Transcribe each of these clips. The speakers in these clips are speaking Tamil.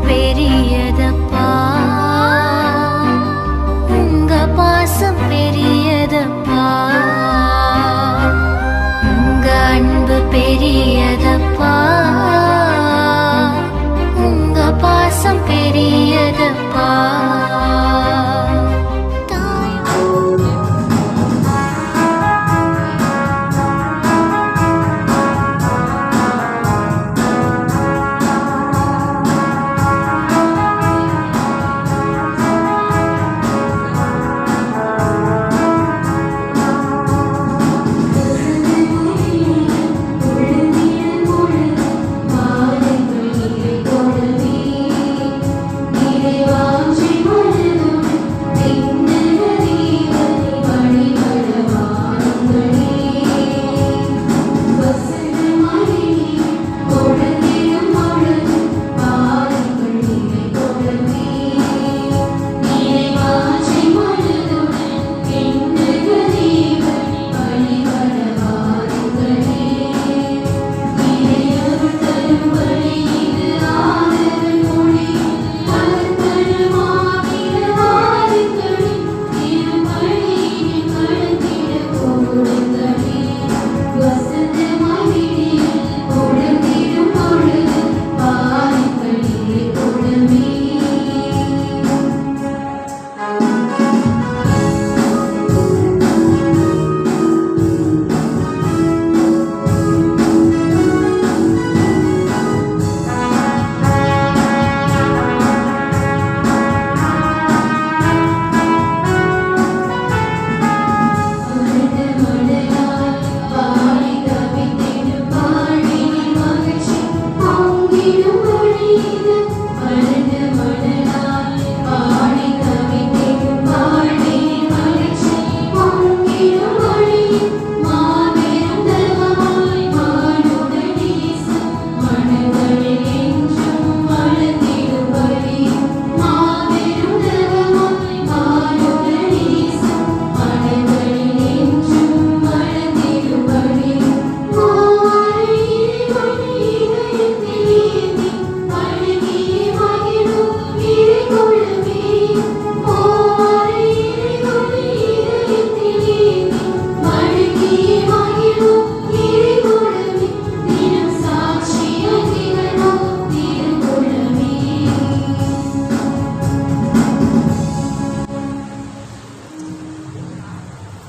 பெரியதப்பா, உங்க பாசம் பெரியதப்பா, உங்க அன்பு பெரியதப்பா, உங்க பாசம் பெரியதப்பா.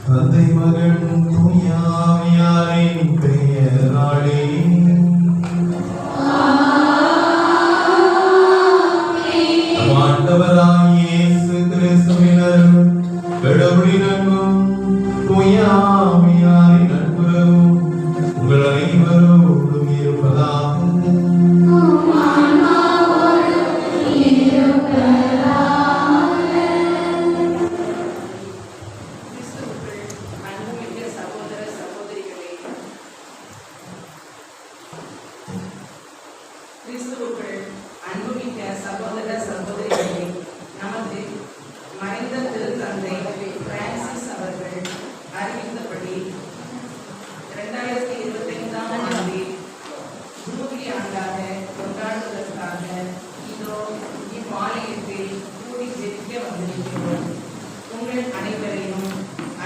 தந்தை மகன் தூய ஆவியாரின் பெயராலே நம் ஆண்டவராகிய இயேசு கிறிஸ்துவின் அருளும் கடவுளின் அன்பும் தூய ஆவியாரின் நட்புறவும் உங்கள் அனைவரோடும் இருப்பதாக. கிறிஸ்துவுக்குள் அன்புமிக்க சகோதர சகோதரிகளே, நமது மறைந்த திருத்தந்தை பிரான்சிஸ் அவர்கள் அறிவித்தபடி 2025ஆம் ஆண்டு ஜூபிலி ஆண்டாக கொண்டாடுவதற்காக இதோ இவ்வாலயத்தில் கூடி ஜெபிக்க வந்திருக்கிறோம். உங்கள் அனைவரையும்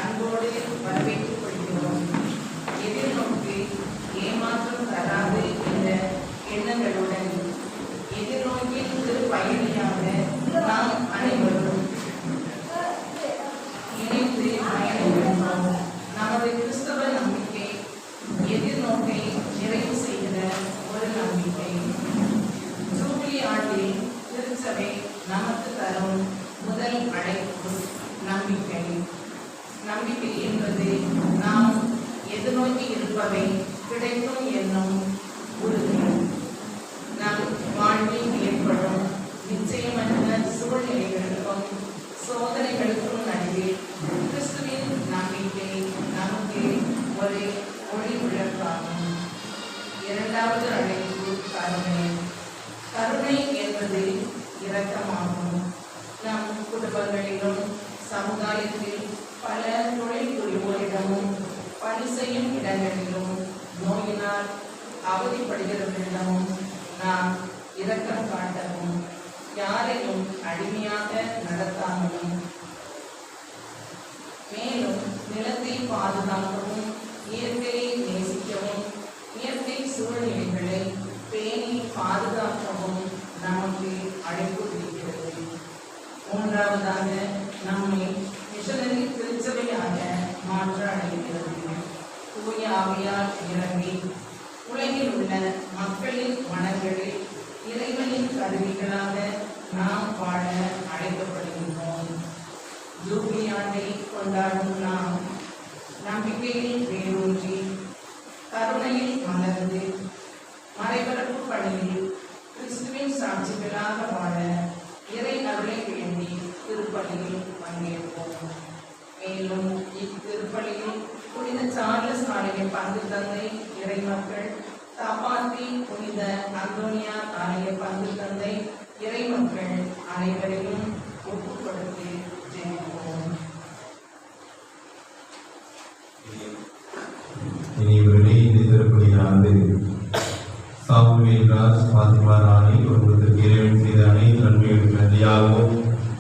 அன்போடு வரவேற்றுக் கொள்கிறோம். எதிர்நோக்கி ஏமாற்றம் தராது என்ற எண்ணங்களுடன் எதிர்நோக்கில் திரு பயணியாக நாம் அனைவரும் இணைந்து பயணிக்கிறோம். நமது கிறிஸ்தவ நம்பிக்கை எதிர்நோக்கை நிறைவு செய்கிற ஒரு நம்பிக்கை. ஜூபிலி ஆண்டில் திருச்சபை நமக்கு தரும் முதல் அழைப்பு நம்பிக்கை. நம்பிக்கை என்பது நாம் எதிர்நோக்கி இருப்பவை கிடைக்கும் என்னும் உறுதி. நம் வாழ்வில் ஏற்படும் நிச்சயமற்ற சூழ்நிலைகளுக்கும் சோதனைகளுக்கும் நடுவில் கிறிஸ்துவின் நம்பிக்கை நமக்கு ஒரு ஒளி விளக்காகும். இரண்டாவது அழைப்பு கருணை. கருணை என்பது இரக்கமாகும். நம் குடும்பங்களிலும் சமுதாயத்தில் பல தொழில் புரிவோரிடமும் பணி செய்யும் இடங்களிலும் நோயினால் அவதிப்படுகிறவர்களிடமும் நாம் இரக்கம் காட்டவும் யாரையும் அடிமையாக நடத்தாமலும், மேலும் நிலத்தை பாதுகாக்கவும், இயற்கையை நேசிக்கவும், இயற்கை சூழ்நிலைகளை பேணி பாதுகாக்கவும் நமக்கு அழைப்பு விடுக்கிறது. மூன்றாவதாக, நம்மை மிஷனரி திருச்சபையாக மாற்ற அழைக்கிறது. தூய ஆவியார் இறங்கி உலகில் உள்ள மக்களின் மனங்களில் இறைவனின் கருவிகளாக நாம் வாழ அழைக்கப்படுகின்றோம். ஜூபிலி ஆண்டை கொண்டாடும் நாம் நம்பிக்கையில் வேரூன்றி, கருணையில் மலர்ந்து, மறைபரப்பு பணியில் கிறிஸ்துவின் சாட்சிகளாக வாழ இறை அருளை வேண்டி திருப்பலியில் பங்கேற்போம். மேலும் இத்திருப்பலியில் புனித சார்லஸ் ஆலய பங்கு தந்தை இறைமக்கள், தாப்பாத்தி புனித அந்தோனியா ஆலய பங்கு தந்தை இறைமக்கள் அனைவரையும் ஒப்புக்கொடுத்து ஜெபிப்போம். இனிவரை இந்த திருப்பலியானது சாமுவேல் ராஜ், பாத்திமா ராணி குடும்பத்திற்கு இறைவன் செய்த அனைத்து நன்மைகளுக்கு நன்றியாகவும்,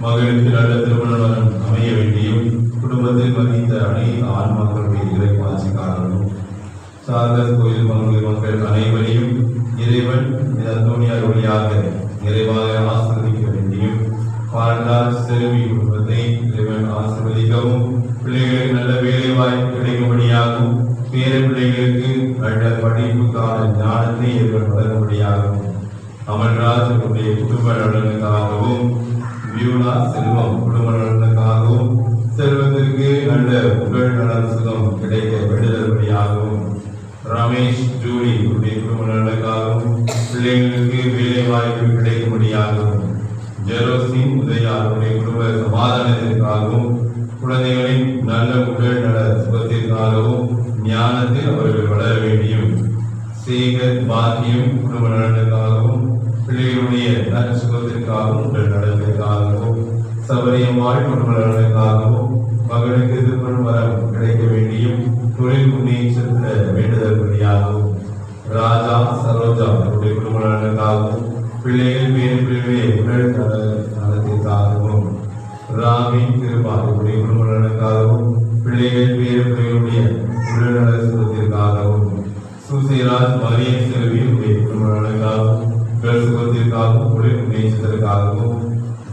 மகளுக்கு நல்ல திருமண வரம் அமைய வேண்டியும், குடும்பத்தில் மதித்த அனைத்து ஆன்மாக்களுடைய இறை பாட்சிக்காரர்களும், சார்லஸ் கோயில் பங்கு மக்கள் அனைவரையும் இறைவன் அந்தோனியார் வழியாக நிறைவாக ஆசீர்வதிக்க வேண்டியும், பாரடார் செல்வி குடும்பத்தை இறைவன் ஆசீர்வதிக்கவும், பிள்ளைகளுக்கு நல்ல வேலை வாய்ப்பு கிடைக்கும்படியாகவும், பேர பிள்ளைகளுக்கு நல்ல படிப்புக்கான ஞானத்தை இறைவன் வழங்கும்படியாகவும், அமல்ராஜ் அவருடைய குடும்ப நலனுக்காகவும், வியூனா செல்வம் குடும்ப நலனுக்காகவும், செல்வத்திற்கு நல்ல உடல் நலன் சுகம் கிடைக்க வேண்டுதல்படியாகவும், ரமேஷ் ஜூலி அவருடைய குடும்ப நலனுக்காகவும், பிள்ளைகளுக்கு வேலை வாய்ப்பு கிடைக்கும்படியாகவும், ஜெரோசின் உதயா அவருடைய குடும்ப சமாதானத்திற்காகவும், குழந்தைகளின் நல்ல உடல் நல சுகத்திற்காகவும், ஞானத்தில் அவர்கள் வளர வேண்டியும், சேகர் பாக்கியம் குடும்ப நலனுக்காகவும், பிள்ளைகளுடைய நல்ல சுகத்திற்காகவும், உடல் நலத்திற்காகவும், சபரியம்மாள் குடும்ப நலனுக்காகவும், மகளுக்கு திருமண வரம் கிடைக்க வேண்டியும், தொழில் முன்னேற்ற வேண்டுதல்படியாகவும், ராஜா சரோஜா அவருடைய குடும்ப நலனுக்காகவும், பிள்ளைகள் பேரு பிள்ளைகளுடைய உடல் நலத்திற்காகவும், ராமின் கிருபா அவருடைய குடும்ப நலனுக்காகவும், பிள்ளைகள் பேரு பிள்ளைகளுடைய உடல் நல சுகத்திற்காகவும், சுசேராஜ் மரிய செல்வி அவருடைய குடும்ப நலனுக்காகவும், உடல் சுகத்திற்காகவும், தொழில் முன்னேற்றத்திற்காகவும்,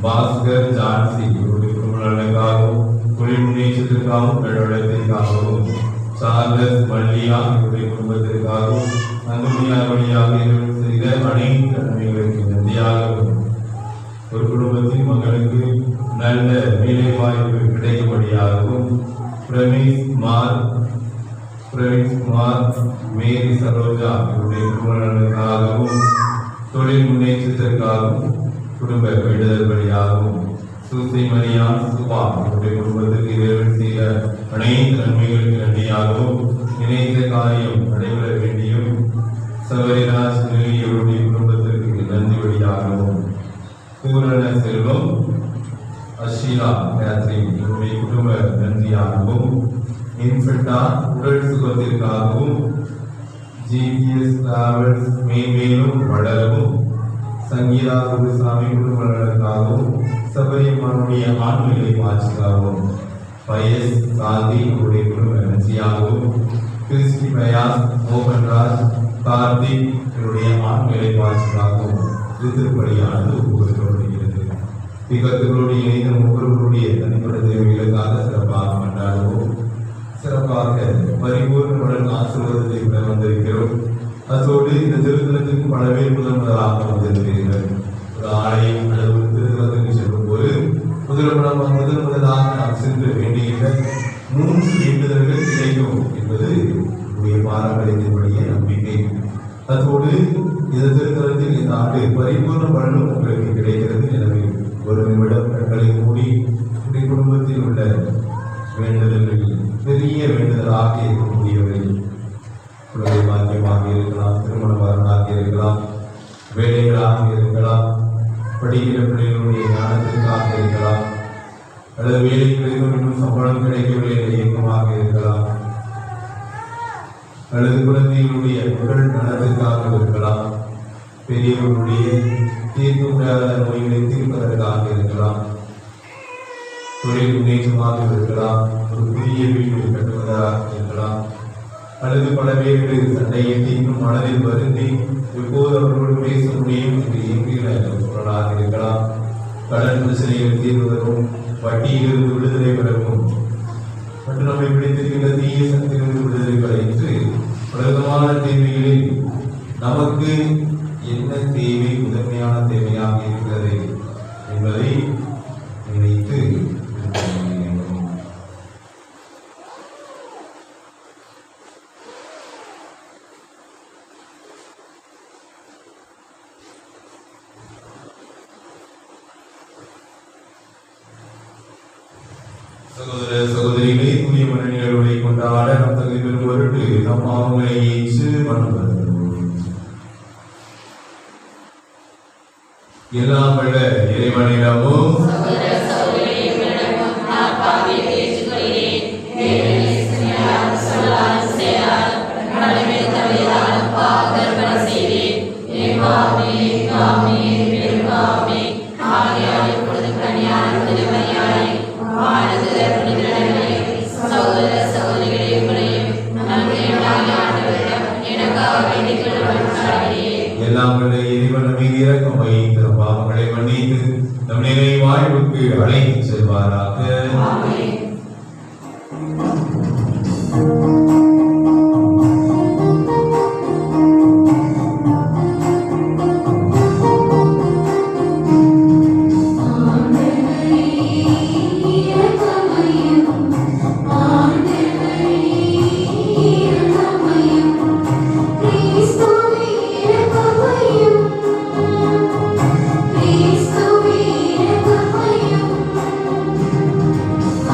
பாஸ்கர் ஜான்சி அவருடைய குடும்ப நலனுக்காகவும், தொழில் முன்னேற்றத்திற்காகவும், நடவடிக்கைக்காகவும், சார்லஸ் மல்லியா இவருடைய குடும்பத்திற்காகவும், அந்தோனியார் வழியாக இறைவன் செய்த அனைத்து நன்மைகளுக்கு நன்றியாகவும், ஒரு குடும்பத்தின் மகளுக்கு நல்ல வேலை வாய்ப்பு கிடைக்கும்படியாகவும், பிரவீன் குமார் மேரி சரோஜா இவருடைய குடும்ப நலனுக்காகவும், தொழில் முன்னேற்றத்திற்காகவும், குடும்ப வேண்டுதல்படியாகவும், சூசை மரியா சுபா இவருடைய குடும்பத்திற்கு இறைவன் செய்த அனைத்து நன்மைகளுக்கு நன்றியாகவும், நினைத்த காரியம் நடைபெற வேண்டியும், சவரிராஜ் இவருடைய குடும்பத்திற்கு நன்றி வழியாகவும், பூரண செல்வம் அஷீலா கேத்ரின் இவருடைய குடும்ப நன்றியாகவும், இன்ஃபெட்டா உடல் சுகத்திற்காகவும், ஜிபிஎஸ் டிராவல்ஸ் மேலும் வளரவும், சங்கீதா குருசாமி குடும்ப நலனுக்காகவும், சபரியம்மானுடைய ஆண்மையை மாற்றிக்காகவும், பயஸ் காந்தி இவருடைய குடும்ப நன்றியாகவும், கிறிஸ்டி பயாஸ் மோகன்ராஜ் கார்த்திக் இவருடைய ஆண்மையை மாற்றிக்காகவும் திருப்பலியானது ஒப்புக்கொள்ளப்படுகிறது. விபத்துகளுடைய இணைந்த ஒவ்வொருவருடைய தனிப்பட்ட தேவைகளுக்காக சிறப்பாக கொண்டாடுவோம். சிறப்பாக பரிபூர்ணமுடன் ஆசீர்வாதத்தை விட வந்திருக்கிறோம். அதோடு இந்த திருத்தலத்திற்கு பலவே முதலாக வந்திருக்கிறீர்கள். ஒரு ஆலயம் அல்லது திருத்தலத்திற்கு செல்லும் போது முதலாக நாம் சென்று வேண்டுகின்ற 3 வேண்டுதல்கள் கிடைக்கும் என்பது பாரம்பரியத்தினுடைய நம்பிக்கை. அதோடு இந்த திருத்தலத்தில் இந்த ஆண்டு பரிபூர்ண பலனும் உங்களுக்கு கிடைக்கிறது. எனவே ஒரு நிமிடம் கண்களை மூடி குடும்பத்தில் உள்ள வேண்டுதல்களில் பெரிய வேண்டுதலாக இருக்கக்கூடியவை குழந்தை பாக்கியமாக இருக்கலாம், திருமண வரனாக இருக்கலாம், வேலைகளாக இருக்கலாம், படிக்கிற பிள்ளைகளுடைய ஞானத்திற்காக இருக்கலாம், அல்லது வேலை கிடைக்கும் இன்னும் சம்பளம் கிடைக்கவில்லை என்ற இயக்கமாக இருக்கலாம், அல்லது குழந்தைகளுடைய உடல் நலத்திற்காக இருக்கலாம், பெரியவர்களுடைய தீர்க்கும் முடியாத நோய்களை தீர்ப்பதற்காக இருக்கலாம், தொழில் முன்னேற்றமாக இருக்கலாம், ஒரு புதிய வீடு கட்டுவதாக இருக்கலாம், அல்லது பல பேர்கள் சண்டையிட்டு இன்னும் மனதில் வருந்தி எப்போது அவர்களோடு பேச முடியும் என்று இயங்குகிறாக இருக்கலாம், கடன் பிரச்சனைகள் தீர்வதற்கும் வட்டியிலிருந்து விடுதலை பெறவும் மற்றும் நம்மை பிடித்திருக்கின்ற தீய சக்தியிலிருந்து விடுதலை பெற பலவிதமான தேவைகளில் நமக்கு என்ன தேவை முதன்மையான தேவையாக இருக்கிறது என்பதை நினைத்து சகோதர சகோதரிகளை தூய மனநிலைகளை கொண்டாட நம் தகுதி பெறும் பொருட்டு நம் பாவங்களை ஏற்று மனம் எல்லாம் வல்ல இறைவனிடமும் எல்லாம் வல்ல இறைவன் மீது இரக்கம் வைத்து பாவங்களை மன்னித்து நம் நிலை வாழ்வுக்கு அழைத்து செல்வாராக.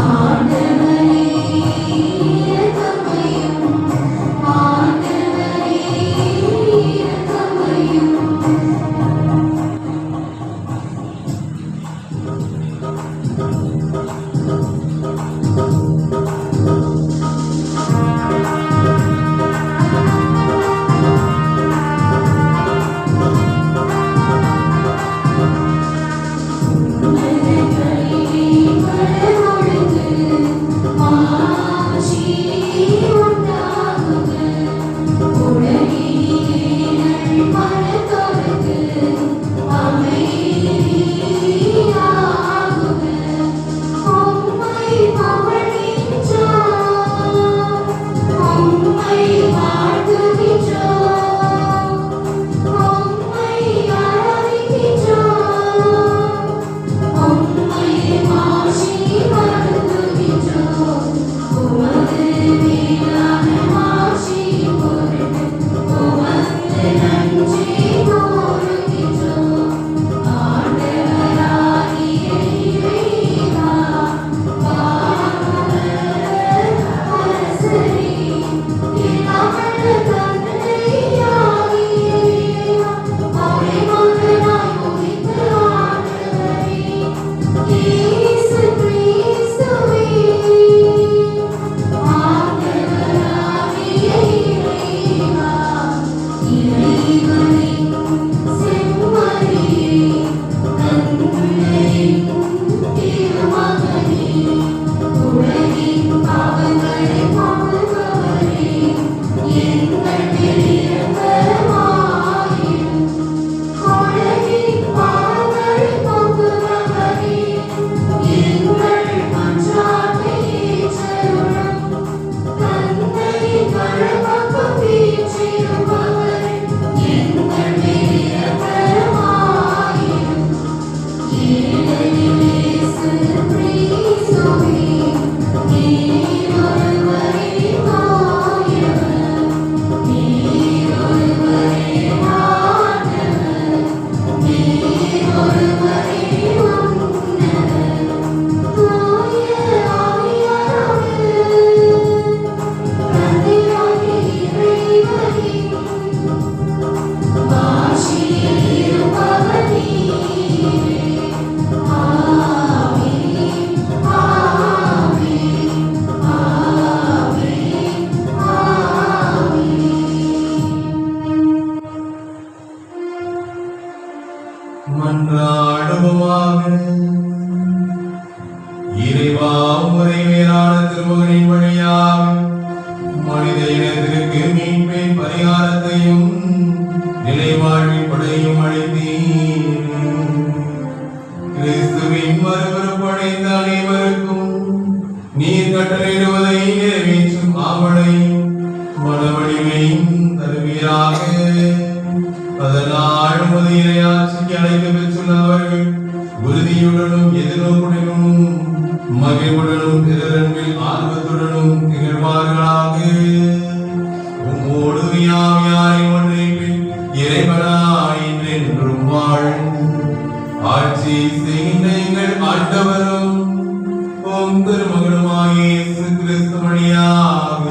Ah மன்றாடுவோமாக. இறைவா, உம்முடைய மேலான திருமகனின் வழியாக மனித இனத்திற்கு மீட்பின் பரிகாரத்தையும் நிலைவாழ்வின் படையும் அளித்தீர். கிறிஸ்துவின் மறுபடிந்த அனைவருக்கும் நீர் கட்டளையிடுவதை நிறைவேற்றும் ஆவலையும் மனவடிவையும் தருவீராக. அதனால் உமது இறையாட்சிக்கு அழைக்க பெற்றுள்ளவர்கள் உறுதியுடனும் எதிர்நோக்குடனும் மகிழ்வுடனும் பிறரன்பில் ஆர்வத்துடனும் திகழ்வார்களாக. உம்மோடு யாரின் ஒன்றில் இறைவனாய் என்றென்றும் வாழும் ஆட்சி செய்கின்ற எங்கள் ஆண்டவரும் உம் திருமகனுமாகிய இயேசு கிறிஸ்து வழியாக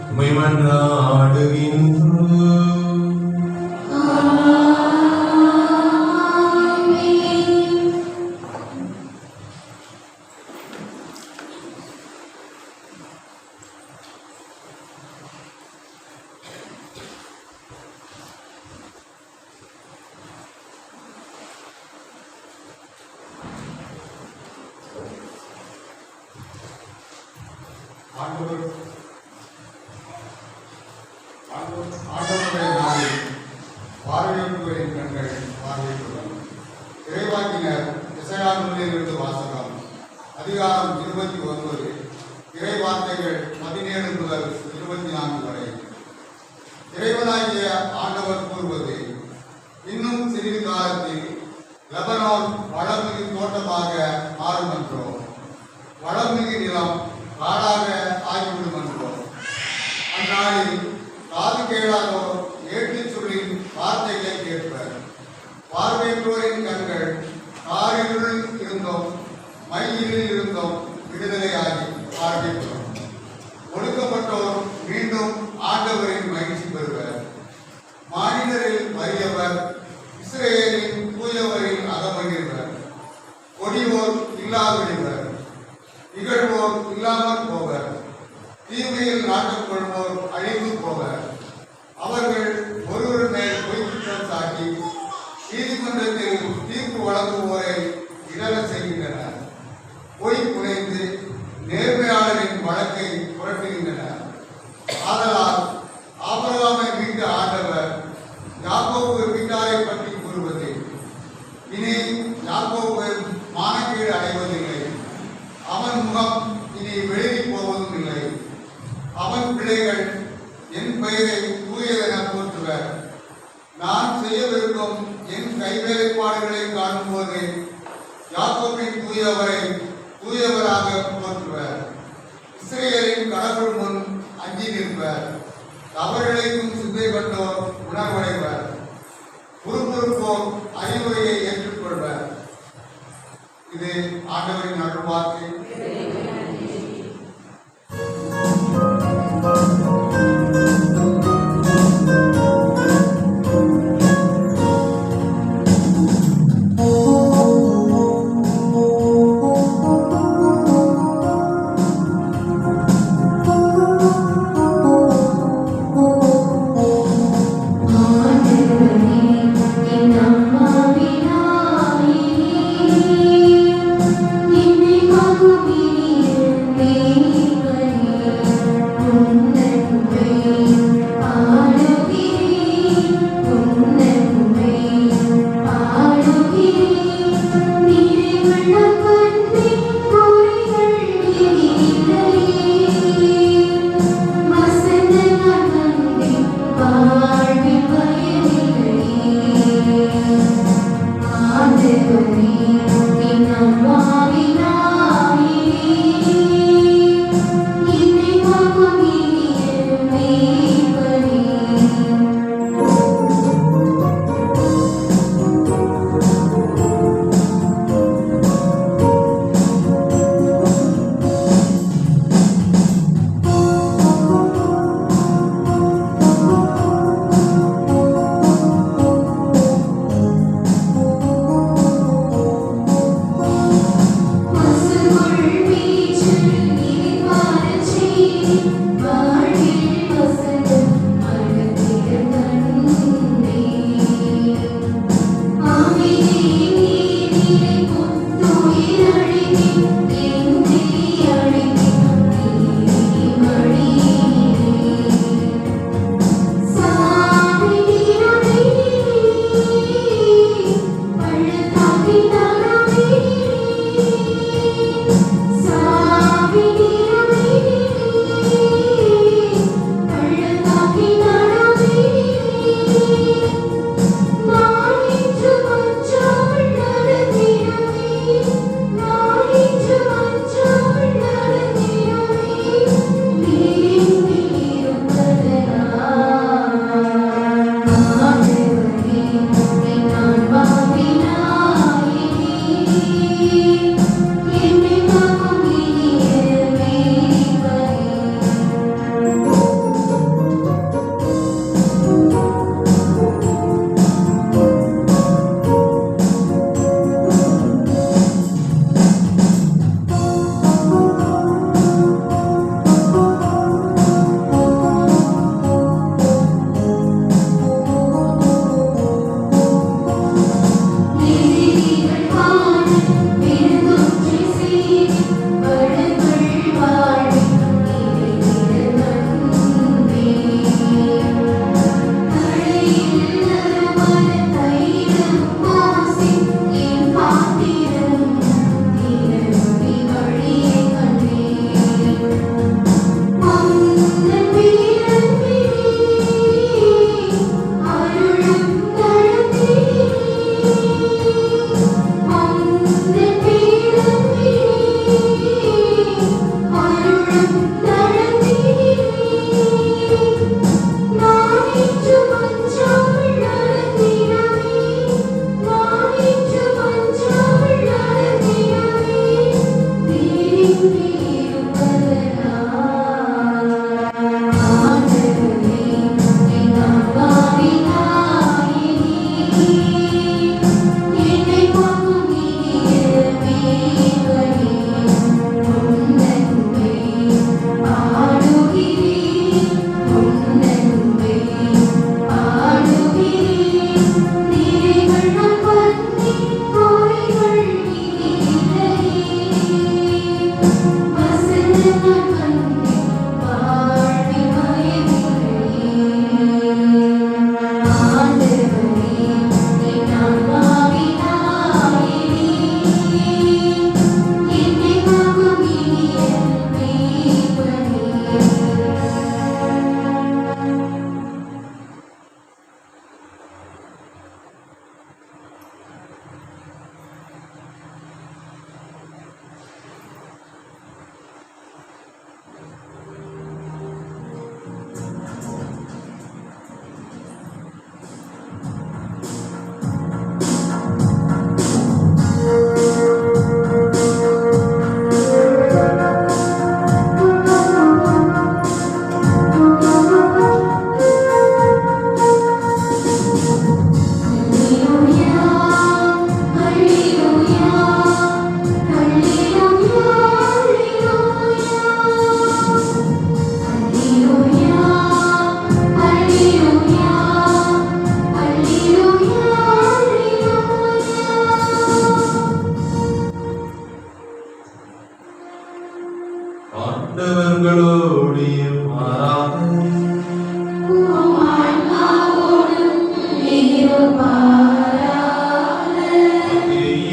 உம்மை மன்றாடுகின்றோம். ஆண்டவருடைய நாளில் பார்வையிடுவோரின் கண்கள் பார்வையிட்டுள்ளன. இறைவாக்கினர் இசையாவிலிருந்து வாசகம். அதிகாரம் 29. இறை வார்த்தைகள் 17 முதல் 24 வரை. இறைவனாகிய ஆண்டவர் கூறுவது: இன்னும் சிறிது காலத்தில் லெபனோன் வளமிகு தோட்டமாக மாறும் என்றோ, வளமிகு நிலம் காடாக ஆகிவிடும் என்றோ. அந்நாளில் காது கேளாதோர் ஏட்டுச் சொல்லின் வார்த்தைகளை கேட்பர். பார்வையற்றோரின் கண்கள் காரிருள் இருந்தோம் மையிலில் இருந்தோம் விடுதலையாகி பார்வைப்படும். ஒடுக்கப்பட்டோர் மீண்டும் ஆண்டவரின் மகிழ்ச்சி பெறுவர். மானிடரில் வறியவர் இஸ்ரேலின் தூயவரில் அகமகிழ்வர். கொடியோர் இல்லாவிடுவர், இகழ்வோர் இல்லாமல் போவர். தீமையில் நாட்டம் கொள்வோர் அழிந்து போவர். அவர்கள் ஒருவர் மேல் பொய் குற்றம் சாட்டி நீதிமன்றத்தில் தீர்ப்பு வழங்குவோரை இடர செய்கின்றனர். பொய் புனைந்து நேர்மையாளரின் வழக்கை புரட்டுகின்றனர். ஆதலால் ஆபிரகாமை மீட்ட ஆண்டவர் யாக்கோபு வீட்டாரை பற்றி கூறுவது: இனி யாக்கோபு மானக்கேடு அடைவதில்லை, அவன் முகம் இனி வெளியே போவதும் இல்லை. அவன் பிள்ளைகள் என் பெயரை தூயதென போற்றுவர். நான் செய்யவிருக்கும் என் கைவேலைப்பாடுகளை காணும்போது யாக்கோபின் தூயவரை தூயவராக போற்றுவர். இஸ்ரேலின் கடவுள் முன் அஞ்சி நிற்பர். தவறிழைக்கும் சிந்தை கொண்டோர் உணர்வடைவர். பொறுப்போர் அறிவுரையை ஏற்றுக்கொள்வர். இது ஆண்டவரின் அருள்வாக்கு.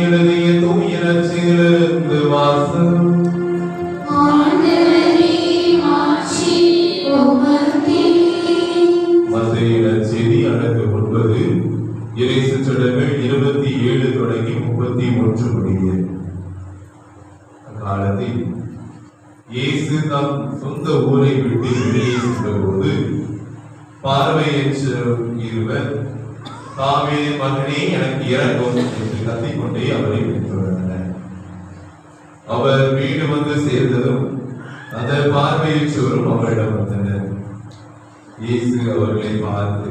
எழுதிய தூய நற்செய்தியிலிருந்து வாசகம். மத்தேயு நற்செய்தி அடங்கு 9 இயேசு சடங்கள் 27 தொடங்கி 31 முடிய. அக்காலத்தில் இயேசு தம் சொந்த ஊரை விட்டு வெளியே சென்றபோது பார்வையற்ற இருவர், தாவீதின் மகனே எனக்கு இரங்கும் என்று கத்திக்கொண்டே அவரை பின்தொடர்ந்தனர். அவர் வீடு வந்து சேர்ந்ததும் அந்த பார்வையற்றோரும் அவரிடம் வந்தனர். இயேசு அவர்களை பார்த்து,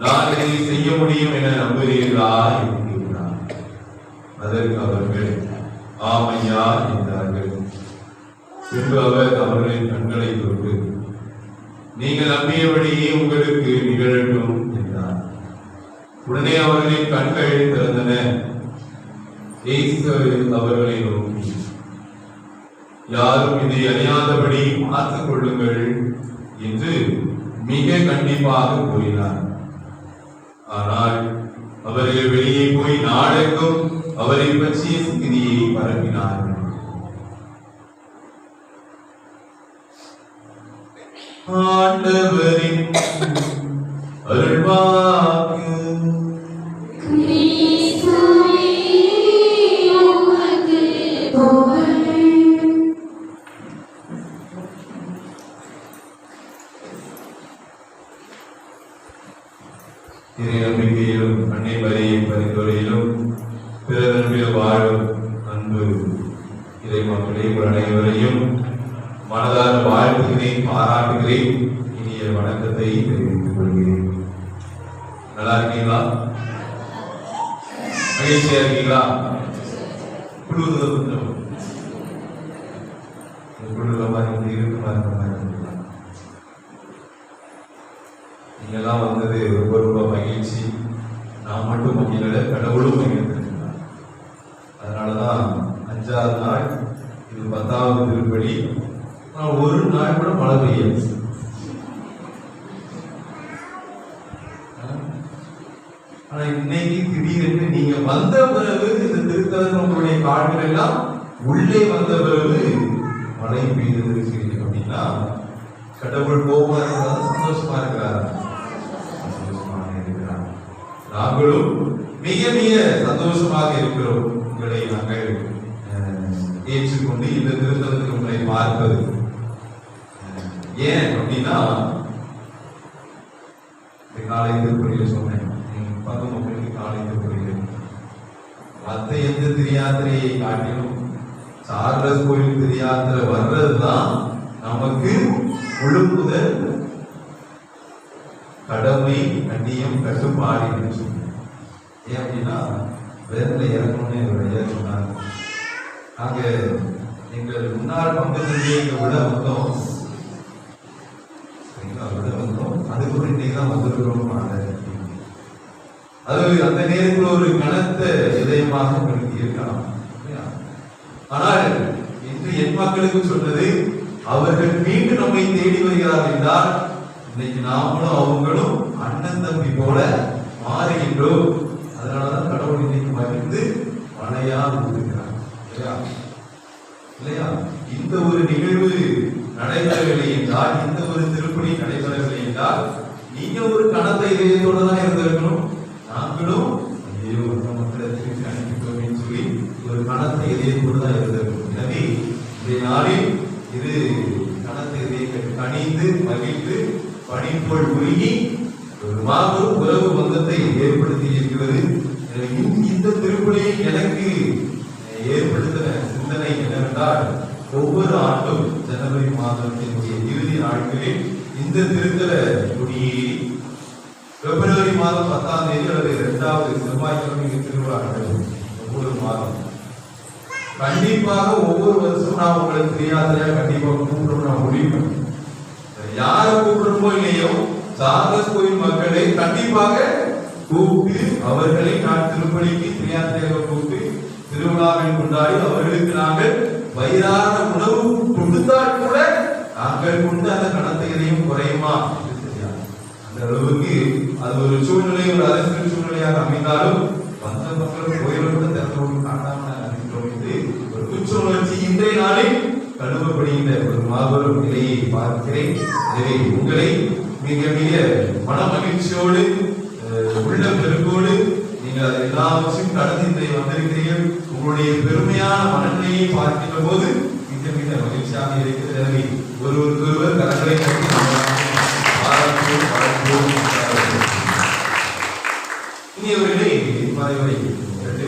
நான் இதை செய்ய முடியும் என நம்புகிறீர்களா என்று கேட்டார். அதற்கு அவர்கள் ஆமையா என்றார்கள். பின்பு அவர் அவர்களின் கண்களை தொட்டு, நீங்கள் நம்பியபடியே உங்களுக்கு நிகழட்டும் என்றார். உடனே அவர்களின் கண்கள் திறந்தன. இயேசு அவர்களை நோக்கி, யாரும் இதை அறியாதபடி பார்த்துக் கொள்ளுங்கள் என்று மிக கண்டிப்பாக கூறினார். ஆனால் அவர்கள் வெளியே போய் நாடெங்கும் அவரை பற்றிய செய்தியை பரப்பினார்கள். ஆண்டவரின் அருள்வாக்கு. நம்பிக்கையிலும் அன்னை மரியின் பரிந்துரையிலும் பிறர் வாழும் அன்பு இறை மக்களே, அனைவரையும் மனதார வாழ்த்துகிறேன், பாராட்டுகிறேன், இனிய வணக்கத்தை தெரிவித்துக் கொள்கிறேன். நல்லா இருக்கீங்களா? மகிழ்ச்சியா இருக்கீங்களா? குழுவுல மாதிரி இருக்குமா இருக்க மாதிரி நீங்கெல்லாம் வந்தது ரொம்ப ரொம்ப மகிழ்ச்சி. நான் மட்டும் மகிழல, கடவுளும் மகிழ்ந்திருக்கிறார். அதனாலதான் 5ஆவது நாள் இது 10வது திருப்பலி. ஒரு நாள் கூட மழை பெய்யாது. ஆனா இன்னைக்கு திடீரென்று நீங்க வந்த பிறகு இந்த திருத்தலம் உங்களுடைய காடுகள் எல்லாம் உள்ளே வந்த பிறகு மழை பெய்தது அப்படின்னா கடவுள் கோபமா இருக்கிறார், சந்தோஷமா இருக்கிறார். நாங்களும் மிக மிக சந்தோஷமாக இருக்கிறோம். உங்களை நாங்கள் ஏற்றுக்கொண்டு இந்த திருத்தலத்தில் உங்களை பார்ப்பது. ஏன் அப்படின்னா காலை திருப்பலியில் சொன்னேன், பங்கு மக்களுக்கு காலை திருப்பலியில் மற்ற எந்த திரியாத்திரையை காட்டிலும் சார்லஸ் கோயில் திரியாத்திரை வர்றதுதான் நமக்கு முழுமுதல் கடமை, கண்ணியம், கட்டுப்பாடு என்று சொன்னார். ஏன் அப்படின்னா வேதனை இறங்கணும்னு என்னுடைய சொன்னாங்க. நாங்க எங்கள் முன்னாள் பங்கு தந்தையை விட வந்தோம், அதுக்கு ஒரு இன்னைக்கு தான் வந்திருக்கிறோம். அது அந்த நேரத்தில் ஒரு கனத்த இதயமாக உங்களுக்கு இருக்கலாம். ஆனால் இன்று என் மக்களுக்கு சொன்னது, அவர்கள் மீண்டும் நம்மை தேடி வருகிறார்கள் என்றால் இன்னைக்கு நாமளும் அவங்களும் அண்ணன் தம்பி போல மாறுகின்றோம். அதனாலதான் கடவுள் இன்னைக்கு மகிழ்ந்து மழையா ஊற்றுகிறார் இல்லையா? இந்த ஒரு நிகழ்வு நடைபெறவில்லை என்றால், இந்த ஒரு திருப்பணி நடைபெறவில்லை என்றால், நீங்க ஒரு கனத்த இதயத்தோடு தான் இருந்திருக்கணும். நாங்களும் ஐயோ மக்களை திருப்பி அனுப்பிட்டோம் சொல்லி ஒரு கனத்த இதயத்தோடு தான் இருந்திருக்கணும். எனவே இந்த நாளில் இது கனத்த இதயத்தை கனிந்து மகிழ்ந்து பணிப்போல் உருகி ஒரு மாபெரும் உறவு பந்தத்தை ஏற்படுத்தி இருக்கிறது. இந்த திருப்பலியை எனக்கு ஏற்படுத்தின சிந்தனை என்னவென்றால், ஒவ்வொரு ஆண்டும் ஜனவரி மாதத்தினுடைய இறுதி நாட்களில் இந்த திருத்தல கொடியேறி பிப்ரவரி மாதம் 10ஆம் தேதி அல்லது 2வது செவ்வாய்க்கிழமை திருவிழா நடைபெறும். ஒவ்வொரு மாதம் கண்டிப்பாக ஒவ்வொரு வருஷம் நான் உங்களுக்கு தெரியாதையா கண்டிப்பாக கூப்பிடணும். நான் முடிவு யாரை கூப்பிடணுமோ இல்லையோ, சார்லஸ் கோயில் மக்களை கண்டிப்பாக கூப்பிட்டு அவர்களை நான் திருப்பணிக்கு திரியாத்திரையாக கூப்பிட்டு திருவிழாவை கொண்டாடி அவர்களுக்கு நாங்கள் வயிறான உணவு கொடுத்தால் கூட நாங்கள் கொண்டு அந்த கணத்தையும் குறையுமா என்று தெரியாது. அந்த அளவுக்கு அது ஒரு சூழ்நிலை, ஒரு அரசியல் சூழ்நிலையாக அமைந்தாலும் வந்த மக்கள் கோயிலை கூட பார்க்கிறேன். எனவே உங்களை மிக மிக மன மகிழ்ச்சியோடு உள்ள பெருக்கோடு நீங்கள் அதை எல்லாவற்றையும் கடந்து இன்றைய வந்திருக்கிறீர்கள். உங்களுடைய பெருமையான மனநிலையை பார்க்கின்ற போது மிக மிக மகிழ்ச்சியாக இருக்கிறது. எனவே ஒருவருக்கொருவர் கரங்களை கட்டி இனியவர்களே, மறைவரை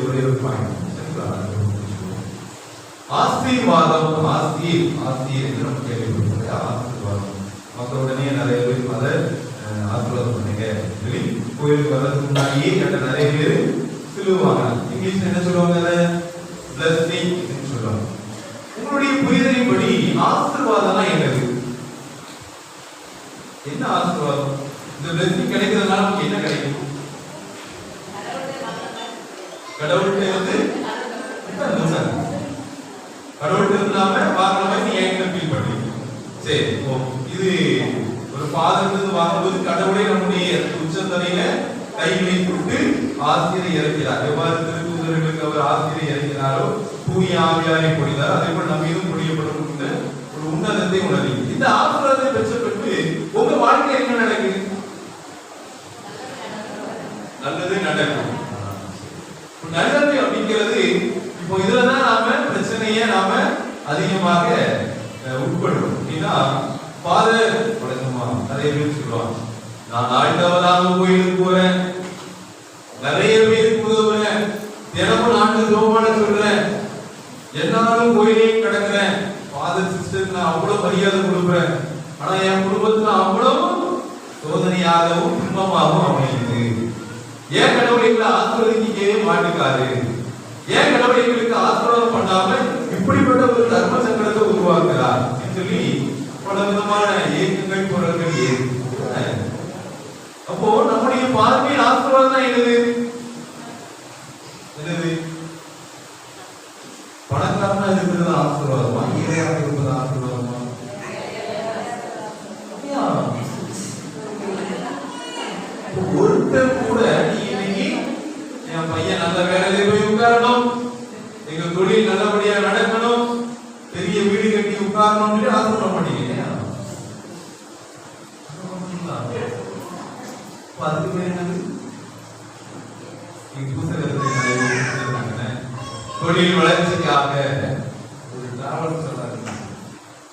ஒரே ஒரு பாயிண்ட் ஆசீர்வாதம். ஆசிரியர் என்று நம்ம கேள்விப்பட்டோம். ஆசீர்வாதம் மக்களுடனே நிறைய பேர் அதை ஆசீர்வாதம் பண்ணுங்க சொல்லி கோயிலுக்கு வர்றதுக்கு முன்னாடியே நிறைய பேர் சொல்லுவாங்க. இங்கிலீஷ்ல என்ன சொல்லுவாங்க? பிளஸிங் சொல்லுவாங்க. உங்களுடைய புரிதலின்படி ஆசீர்வாதம்னா என்னது? என்ன ஆசீர்வாதம்? இந்த பிளஸிங் கிடைக்கிறதுனால நமக்கு என்ன கிடைக்கும்? கடவுள்கிட்ட கடவுள்கிட்ட இல்லாம வாங்குற மாதிரி நீ என்கிட்ட ஃபீல் பண்றீங்க. சரி, இது ஒரு பாதத்திலிருந்து வாங்கும்போது கடவுளை நம்முடைய உச்சந்தலையில கைகளை விட்டு ஆசிரியரை இறக்கிறார். எவ்வாறு திருத்தூதர்களுக்கு அவர் ஆசிரியரை இறக்கிறாரோ தூய ஆவியாரை பொழிந்தார், அதே போல நம்ம மீதும் பொழியப்படும் ஒரு உன்னதத்தை உணர்வீங்க. இந்த ஆசீர்வாதத்தை பெற்ற பிறகு உங்க வாழ்க்கை என்ன நடக்குது? நல்லது நடக்கும். நல்லது அப்படிங்கிறது இப்போ இதுலதான் நாம பிரச்சனையை நாம அதிகமாக உட்படுறோம். அப்படின்னா ஃபாதர் வழக்கமா நிறைய பேர் சொல்லுவாங்க, நான் ஆழ்ந்தவராக கோயிலுக்கு போறேன், நிறைய பேருக்கு உதவுறேன், தினமும் நாட்டு ரோமான சொல்றேன், எல்லாரும் கோயிலையும் கிடக்குறேன், ஃபாதர் சிஸ்டருக்கு நான் அவ்வளவு மரியாதை கொடுக்குறேன், ஆனா என் குடும்பத்துல அவ்வளவு சோதனையாகவும் துன்பமாகவும் அமையுது. ஏன் கடவுள் எங்களை ஆசீர்வதிக்கவே மாட்டுக்காரு? ஏன் கடவுள் எங்களுக்கு ஆசீர்வாதம் பண்ணாம இப்படிப்பட்ட ஒரு தர்ம சங்கடத்தை உருவாக்குறார் சொல்லி பல விதமான இயக்கங்கள் பொருட்கள் ஏது. அப்போ நம்முடைய பார்வையில் ஆசீர்வாதம் தான் என்னது? பணக்காரனா இருக்கிறது ஆசீர்வாதமா? ஏழையாக இருப்பது ஆசீர்வாதமா? ஒருத்தர் கூட இன்னைக்கு என் பையன் நல்ல வேலையில போய் உட்காரணும், எங்க தொழில் நல்லபடியா நடக்கணும், பெரிய வீடு கட்டி உட்காரணும் ஆசீர்வாதம் பண்ணீங்க. அதுக்கு பேர் என்னது? தொழில் வளர்ச்சிக்காக ஒரு டிராவல் சொல்றாங்க,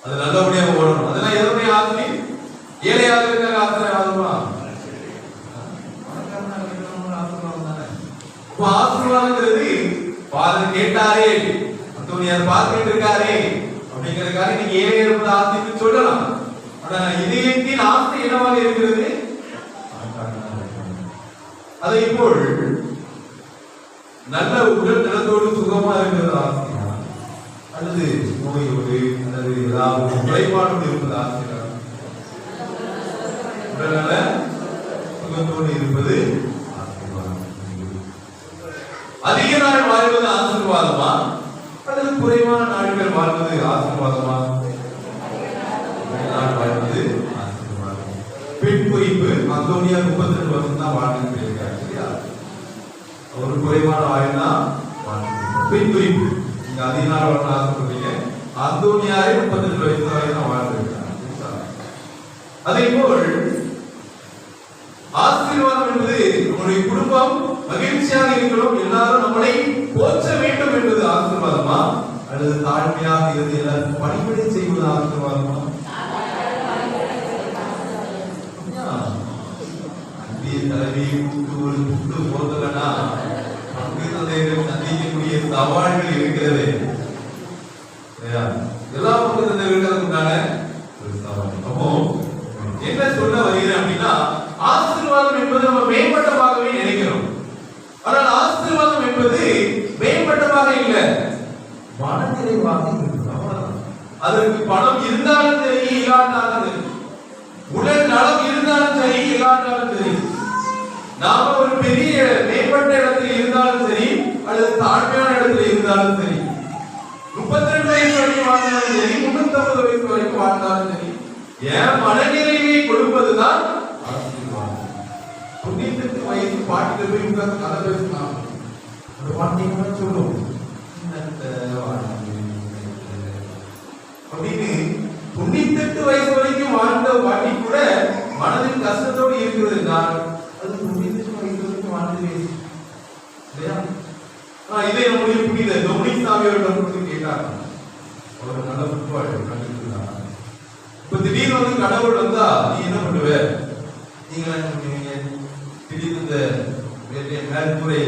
அது நல்லபடியா ஓடணும். அதெல்லாம் எதனுடைய ஆசை? ஏழையாக இருக்கிற ஆசீர்வாதமா? ஆசீர்வாதங்கிறது ஃபாதர் கேட்டாரே, அந்தோனியார் பார்த்துட்டு இருக்காரே அப்படிங்கிறதுக்காக நீங்க ஏழை இருப்பது ஆசைன்னு சொல்லலாம். ஆனா இதயத்தின் ஆசை என்னவாக இருக்கிறது? அதை போல் நல்ல உடல் நலத்தோடு சுகமா இருக்கிறது ஆசையா, அல்லது நோயோடு அல்லது ஏதாவது குறைபாடோடு இருப்பது ஆசையா? உடல்நல சுகத்தோடு இருப்பது அதிக நாள் வாழ்வது ஆசீர்வாதமா அல்லது குறைவான நாட்கள் வாழ்வது ஆசீர்வாதமா? வாழ்வது ஆசீர்வாதம். பெண் குறிப்பு அந்தோனியா 32 வருஷம் தான் வாழ்ந்துட்டு இருக்காரு. சரியா? ஒரு குறைவான ஆயுள் தான் வாழ்ந்து. பெண் குறிப்பு நீங்க அதிக நாள் வாழ ஆசைப்படுறீங்க, அந்தோனியாரே 32 வயசு வரை தான் வாழ்ந்துருக்காங்க. அதே போல் ஆசீர்வாதம் என்பது நம்முடைய குடும்பம் மகிழ்ச்சியாக இருக்கணும், எல்லாரும் நம்மளை போற்ற வேண்டும் என்பது ஆசீர்வாதமா அல்லது தாழ்மையாக இருந்து எல்லாரும் பணிபடை செய்வது ஆசீர்வாதமா? அன்பிய தலைவியை கூட்டு ஒரு புட்டு போதலனா பங்கு தந்தைகள் சந்திக்கக்கூடிய சவால்கள் இருக்கிறது. எல்லா பங்கு தந்தைகளுக்கு உண்டான ஒரு சவால். அப்போ என்ன சொல்ல வருகிறேன் அப்படின்னா, ஆசீர்வாதம் என்பது நம்ம மேம்பட்டமாகவே நினைக்கிறோம். ஆனால் ஆசீர்வாதம் என்பது மேம்பட்டமாக இல்லை, மனநிறைவாக இருக்கிறது. அதற்கு பணம் இருந்தாலும் சரி, இல்லாட்டாலும் சரி, உடல் நலம் இருந்தாலும் சரி, இல்லாட்டாலும் சரி, நாம ஒரு பெரிய மேம்பட்ட இடத்தில் இருந்தாலும் சரி அல்லது தாழ்மையான இடத்துல இருந்தாலும் சரி, 32 வயசு வரைக்கும் வாழ்ந்தாலும் சரி, 350 வயசு வரைக்கும் வாழ்ந்தாலும் சரி, என் மனநிறைவை கொடுப்பதுதான் ஆசீர்வாதம். 98 வயசு பாட்டில போய் உட்கார்ந்து கதை பேசலாம், அந்த பாட்டிங்க சொல்லும் அப்படின்னு 98 வயசு வரை கஷ்டத்தோடு இருக்கிறது என்றால் அது புனிதம் வைத்ததற்கு வாழ்ந்தது இல்லையா? இதே நம்முடைய புனித டொமினிக் சாமியோரிடம் கொடுத்து கேட்டாங்க. அவர் நல்ல புட்பாடு கண்டுபிடிச்சாங்க. இப்ப திடீர்னு வந்து கடவுள் வந்தா நீ என்ன பண்ணுவ? நீங்க என்ன பண்ணுவீங்க? திடீர்னு இந்த மேற்கூரை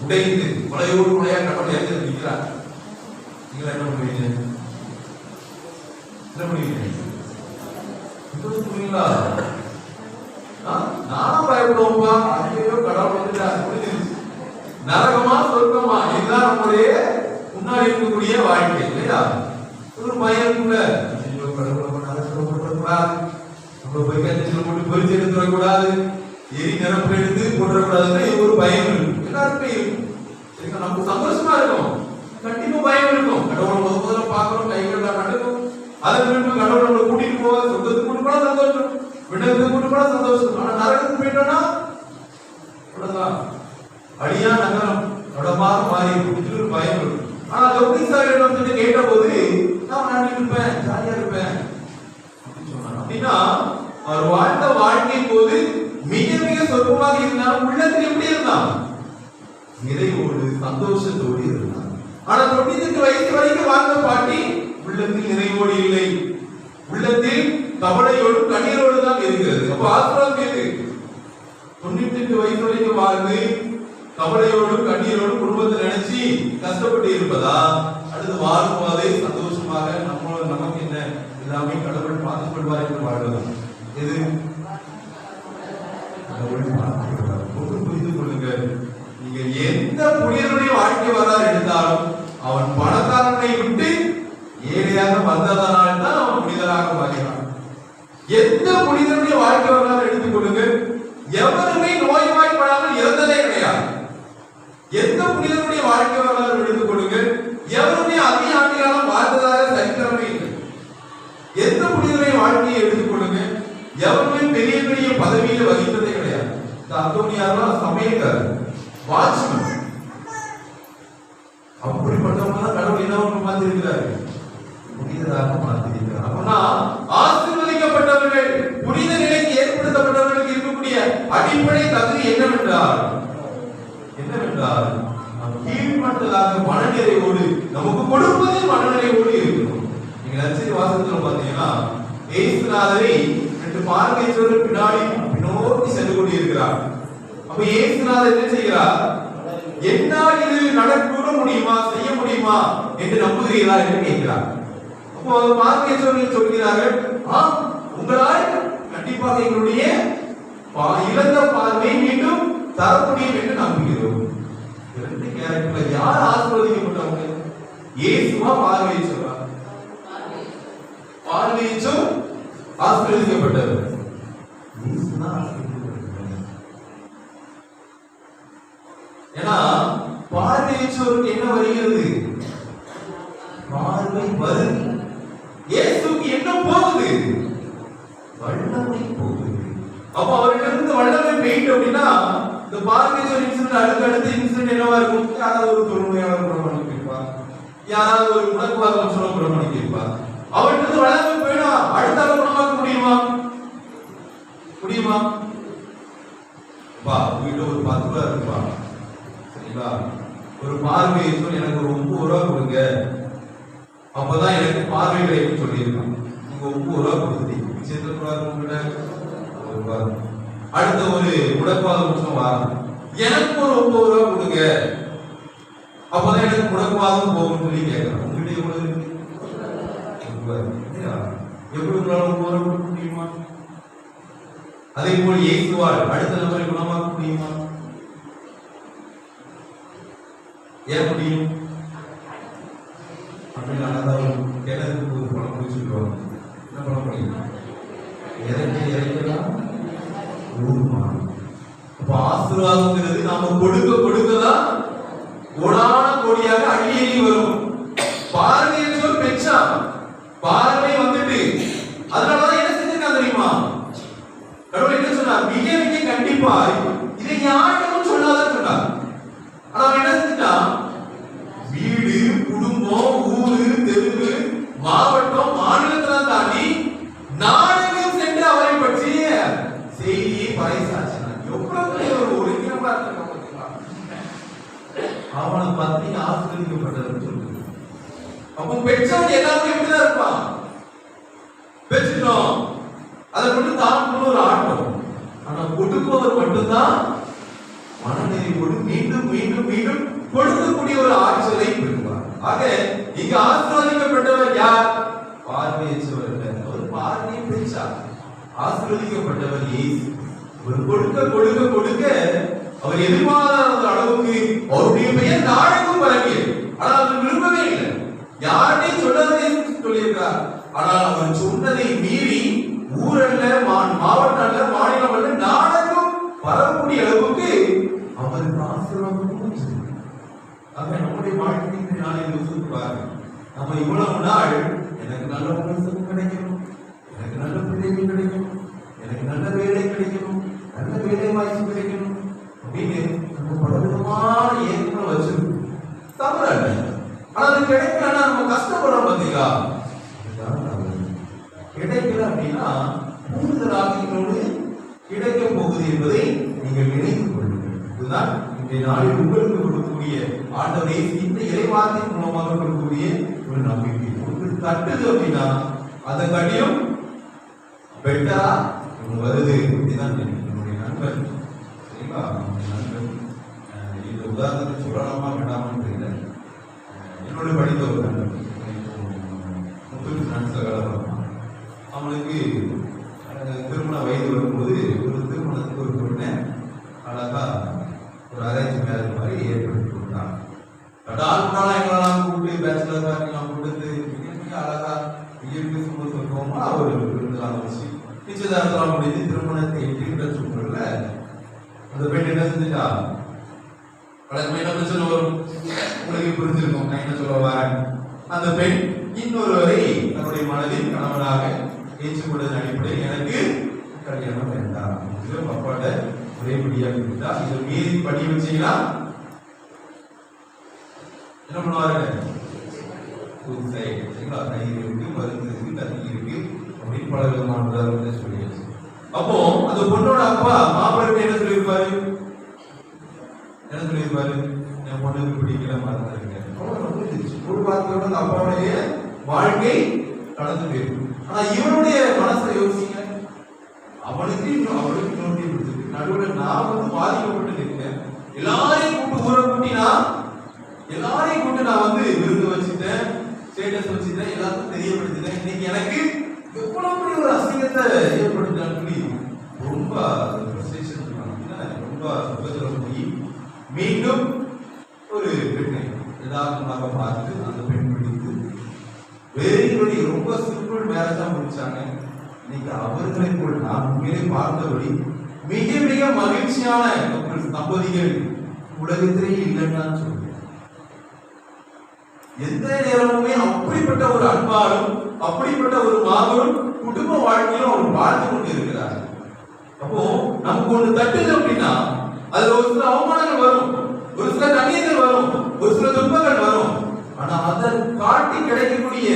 உடைந்து கொலையோடு கொலையா கடவுள் ஏற்று நிற்கிறார். நீங்க என்ன பண்ணுவீங்க? என்ன பண்ணுவீங்க? புரியுங்களா? நானும் பயப்படுவோம்பா. ஐயோ கடவுள் வந்துட்டார், புரிஞ்சிருச்சு. நரகமா சொர்க்கமா இதுதான் நம்முடைய முன்னாடி இருக்கக்கூடிய வாழ்க்கை இல்லையா? ஒரு பயனுக்குள்ள நம்ம போய் கட்சியில் போட்டு பொறிச்சு எடுத்துட கூடாது, எரி நிரப்பு எடுத்து போட்டுறக்கூடாதுன்னு ஒரு பயம் இருக்கு, எல்லாருக்குமே இருக்கும். சரிங்களா? நமக்கு சந்தோஷமா இருக்கும், கண்டிப்பா பயம் இருக்கும். கடவுளை முதல்ல பார்க்கணும், கைகள்ல நடக்கும். அதன் பின்பு கடவுளை நம்மளை கூட்டிட்டு போக சொர்க்கத்துக்கு கூட்டு போனா சந்தோஷம், விண்ணகத்துக்கு கூட்டு போனா சந்தோஷம். ஆனா நரகத்துக்கு போயிட்டோம்னா அவ்வளவுதான், அழியா நகரம் இடமாக மாறி ஒரு பயம் இருக்கும். ஆனா டொமினிக் சாமியிடம் வந்து கேட்ட போது நான் நாட்டில் இருப்பேன், ஜாலியா இருப்பேன் அப்படின்னு சொன்னாங்க. அப்படின்னா அவர் வாழ்ந்த வாழ்க்கை போது மிக மிக சொற்பமாக இருந்தாலும் உள்ளத்தில் எப்படி இருந்தான்? நிறைவோடு சந்தோஷத்தோடு இருந்தான். ஆனா 98 வயசு வரைக்கும் வாழ்ந்த பாட்டி உள்ளத்தில் நிறைவோடு இல்லை, உள்ளத்தில் கவலையோடு கண்ணீரோடு தான் இருக்கிறது. அப்ப ஆசீர்வாதம் எது? 98 வயசு வரைக்கும் வாழ்ந்து கவலையோடு கண்ணீரோடு குடும்பத்தை நினைச்சு கஷ்டப்பட்டு இருப்பதா, அடுத்து வாழும் போதே சந்தோஷமாக நமக்கு என்ன எல்லாமே கடவுள் பார்த்துக் கொள்வார் என்று வாழ்வதா? எது? புரிந்து கொள்ளுங்க. நீங்க எந்த புனிதனுடைய வாழ்க்கை வரலாறு எடுத்தாலும் அவன் பணக்காரனை விட்டு ஏழையாக வந்ததனால் தான் அவன் புனிதராக மாறினான். எந்த புனிதனுடைய வாழ்க்கை வரலாறு எடுத்துக் கொள்ளுங்க, எவருமே நோய்வாய்ப்படாமல் இறந்ததே கிடையாது. எந்த புனிதனுடைய வாழ்க்கை வரலாறு எடுத்துக் கொள்ளுங்க, எவருமே அதிக ஆண்டுகாலம் வாழ்ந்ததாக சரித்திரமே இல்லை. எந்த புனிதனுடைய வாழ்க்கையை எடுத்துக் கொள்ளுங்க, எவருமே பெரிய பெரிய பதவியில வகித்ததே கிடையாது. இந்த அந்தோனியார் சமயக்கார், வாட்ச்மேன், அப்படிப்பட்டவங்க தான் கடவுள் என்ன மாத்திருக்கிறாரு? புனிதராக மாத்திருக்கிறார். அப்படின்னா ஆசீர்வதிக்கப்பட்டவர்கள், புனித நிலைக்கு ஏற்படுத்தப்பட்டவர்களுக்கு இருக்கக்கூடிய அடிப்படை தகுதி என்னவென்றால் கீழ்மட்டதாக மனநிறைவோடு நமக்கு கொடுப்பதில் மனநிறைவோடு இருக்கணும். நீங்க நற்செய்தி வாசகத்துல பாத்தீங்கன்னா இயேசுநாதரை ரெண்டு பார்வையற்றவர்கள் பின்னாடி பின்னோக்கி சென்று கொண்டிருக்கிறார். அப்ப இயேசுநாதர் என்ன செய்கிறார்? என்னால் இது நடக்கூட முடியுமா, செய்ய முடியுமா என்று நம்புகிறீர்களா என்று கேட்கிறார். அப்போ அந்த பார்வையற்றவர்கள் சொல்கிறார்கள், உங்களால் கண்டிப்பாக எங்களுடைய இழந்த பார்வை மீண்டும் தர முடியும் என்று நம்புகிறோம். இரண்டு கேரக்டர்ல யார் ஆசீர்வதிக்கப்பட்டவங்க? இயேசுவா பார்வையற்றவரா? பார்வையற்றோர் ஆசீர்வதிக்கப்பட்டவர். ஏன்னா பார்வையற்றோருக்கு என்ன வருகிறது? பார்வை வருது. இயேசுக்கு என்ன போகுது? வல்லமை போகுது. அப்ப அவர்கிட்ட வல்லமை போயிட்டு அப்படின்னா இந்த பார்வையற்றோர் இன்சிடென்ட் அடுத்த இன்சிடென்ட் என்னவா இருக்கும்? யாராவது ஒரு தொழுமையாளர் குணமணி கேட்பார், யாராவது ஒரு முடக்குவாதம் சொல்ல குணமணி கேட்பார். அவர்கிட்ட வல்லமை போயினா அடுத்த குணமாக்க முடியுமா? முடியுமா? வீட்டு ஒரு 10 ரூபா இருக்குப்பா, சரிங்களா? ஒரு பார்வையற்றோர் எனக்கு ஒரு 9 ரூபா கொடுங்க, அப்பதான் எனக்கு பார்வை கிடைக்கும் சொல்லியிருக்கான். நீங்க 9 ரூபா கொடுத்துட்டீங்க, அடுத்த ஒரு முடக்குவாத வருஷம் வாரம் எனக்கு ஒரு 9 ரூபா கொடுங்க, அப்பதான் எனக்கு முடக்குவாதம் போகும் சொல்லி கேட்கிறேன். உங்ககிட்ட எவ்வளவு இருக்கு? எப்படி உங்களால 9 ரூபா கொடுக்க முடியுமா? அதே போல் இயேசுவால் அடுத்த நபரை குணமாக்க முடியுமா? ஏன் முடியும்? அப்படின்னு கிணறுக்கு ஒரு பணம் போய் சொல்லுவாங்க. என்ன பண்ண முடியும்? இறைக்கலாம் ஊருமா. அப்ப ஆசீர்வாதம்ங்கிறது நாம கொடுக்க கொடுக்கதான் கோடான கோடியாக அள்ளி அள்ளி வரும். பார்வையற்றோர் பெற்றா பார்வை வந்துட்டு அதனாலதான் என்ன செஞ்சிருக்காங்க தெரியுமா? கடவுள் என்ன சொன்னார்? மிக மிக கண்டிப்பா இதை யாருக்கும் சொல்லாதான் சொன்னார். ஆனா அவன் என்ன செஞ்சான்? வீடு, குடும்பம், ஊரு, தெருவு, மாவட்டம், மாநிலத்தை தாண்டி நாடெங்கும் சென்று அவரை பற்றிய செய்தி ஆசீர்வதிக்கப்பட்டவன் சொல்லுது. அப்போ பெற்றவன் எல்லாருமே இப்படிதான் இருப்பான். பெற்றோம் அதை கொண்டு தான் ஒரு ஆட்டம். ஆனா கொடுப்பவர் மட்டும்தான் மனநிறைவோடு மீண்டும் மீண்டும் மீண்டும் கொடுக்கக்கூடிய ஒரு ஆற்றலை பெறுவார். ஆக இங்கு ஆசீர்வதிக்கப்பட்டவர் யார்? பார்வையற்றவர் அல்ல, அவர் பார்வையை பெற்றார். ஆசீர்வதிக்கப்பட்டவர் இயேசு. அவர் கொடுக்க கொடுக்க கொடுக்க அவர் எதிர்பாராத அளவுக்கு அவருடைய பெயர் நாடகம் பரவியது. ஆனால் அவர் விரும்பவே இல்லை. யார்கிட்டையும் சொன்னதை சொல்லியிருக்கிறார். ஆனால் அவர் சொன்னதை மீறி ஊரல்ல, மாவட்டம் அல்ல, மாநிலம் அல்ல, நாடகம் பரவக்கூடிய அளவுக்கு அவருக்கு ஆசீர்வாதம். ஆக நம்முடைய வாழ்க்கையை நாளை யோசிப்பாரு. நம்ம இவ்வளவு நாள் எனக்கு நல்ல மனசுக்கு கிடைக்கணும், எனக்கு நல்ல பிள்ளைகள் கிடைக்கணும், எனக்கு நல்ல வேலை கிடைக்கணும், நல்ல வேலை வாய்ப்பு கிடைக்கணும் அப்படின்னு நம்ம பலவிதமான ஏற்கனவே வச்சிருக்கோம். தவறு அல்ல. ஆனா அது கிடைக்கலன்னா நம்ம கஷ்டப்படுறோம். பார்த்தீங்களா? கிடைக்கல அப்படின்னா கூடுதலாக இன்னொன்று கிடைக்க போகுது என்பதை நீங்கள் நினைத்துக் கொள்ளுங்கள். இதுதான் இன்றைய நாளில் உங்களுக்கு கொடுக்கக்கூடிய ஆண்டவரை இந்த இறைவார்த்தையின் மூலமாக கொடுக்கக்கூடிய ஒரு நம்பிக்கை. உங்களுக்கு தட்டுது அப்படின்னா அதை கட்டியும் பெட்டரா ஒன்று வருது. இதுதான் என்னுடைய நண்பன். சரிங்களா? நண்பன் இந்த உதாரணத்தை சொல்லலாமா வேண்டாமான்னு தெரியல. என்னோட படித்த ஒரு நண்பன் அவனுக்கு திருமண வயது வரும்போது ஒரு திருமணத்துக்கு ஒரு பொண்ணை அழகா ஒரு அரேஞ்ச் மேரேஜ் மாதிரி ஏற்படுத்தி கொடுத்தாங்க. எங்களெல்லாம் கூப்பிட்டு பேச்சுலர் பார்ட்டிலாம் கொடுத்து மிக அழகா இயற்கை சும சொல்லுவோமா ஒரு விருந்தெல்லாம் வச்சு நிச்சயதார்த்தம் முடிஞ்சு திருமணத்தை எட்டுன்ற சூழல்ல அந்த பெண் என்ன செஞ்சுட்டா? வழக்கமே என்ன பிரச்சனை வரும் உங்களுக்கு புரிஞ்சிருக்கும். நான் என்ன சொல்ல வரேன், அந்த பெண் இன்னொருவரை தன்னுடைய மனதில் கணவனாக ஏற்றுக்கொண்டதன் அடிப்படையில் எனக்கு கல்யாணம் வேண்டாம் அப்பாட்ட ஒரேபடியாக இருந்தா இதை மீறி படி வச்சீங்கன்னா என்ன பண்ணுவாரு? தயிர் இருக்கு, மருந்து இருக்கு, தண்ணி இருக்கு அப்படின்னு பல விதமான சொல்லியாச்சு. அப்போ அந்த பொண்ணோட அப்பா மாப்பிள்ளை என்ன சொல்லியிருப்பாரு? என்ன சொல்லியிருப்பாரு? என் பொண்ணுக்கு பிடிக்கல, மறந்துருங்க. ஒரு வார்த்தையோட அந்த அப்பாவுடைய வாழ்க்கை கடந்து போயிருக்கு. ஆனா இவனுடைய மனசை யோசிங்க, அவனுக்கு நோட்டி கொடுத்துருக்கு. நடுவில் நான் வந்து பாதிக்கப்பட்டு இருக்கேன். எல்லாரையும் கூப்பிட்டு ஊரை கூட்டினா எல்லாரையும் கூட்டு நான் வந்து விருது வச்சுட்டேன், ஸ்டேட்டஸ் வச்சுட்டேன், எல்லாருக்கும் தெரியப்படுத்திட்டேன். இன்னைக்கு எனக்கு எவ்வளவு பெரிய ஒரு அசிங்கத்தை ஏற்படுத்தான்னு சொல்லி ரொம்ப ரொம்ப உபத்திரம் போய் மீண்டும் ஒரு பெண்ணை யதார்த்தமாக பார்த்து அந்த பெண் பிடித்து வெரி ரொம்ப சிம்பிள் மேரேஜா முடிச்சாங்க. இன்னைக்கு அவர்களை போல் நான் உண்மையிலே பார்த்தபடி மிக மிக மகிழ்ச்சியான தம்பதிகள் உலகத்திலேயே இல்லைன்னு சொல்றேன். எந்த நேரமுமே அப்படிப்பட்ட ஒரு அன்பாலும் அப்படிப்பட்ட ஒரு மாபெரும் குடும்ப வாழ்க்கையிலும் அவர் வாழ்ந்து கொண்டு இருக்கிறார். அப்போ நமக்கு ஒண்ணு தட்டுது அப்படின்னா அதுல ஒரு சில அவமானங்கள் வரும், ஒரு சில கண்ணீர்கள் வரும், ஒரு சில துன்பங்கள் வரும். ஆனா அதை காட்டி கிடைக்கக்கூடிய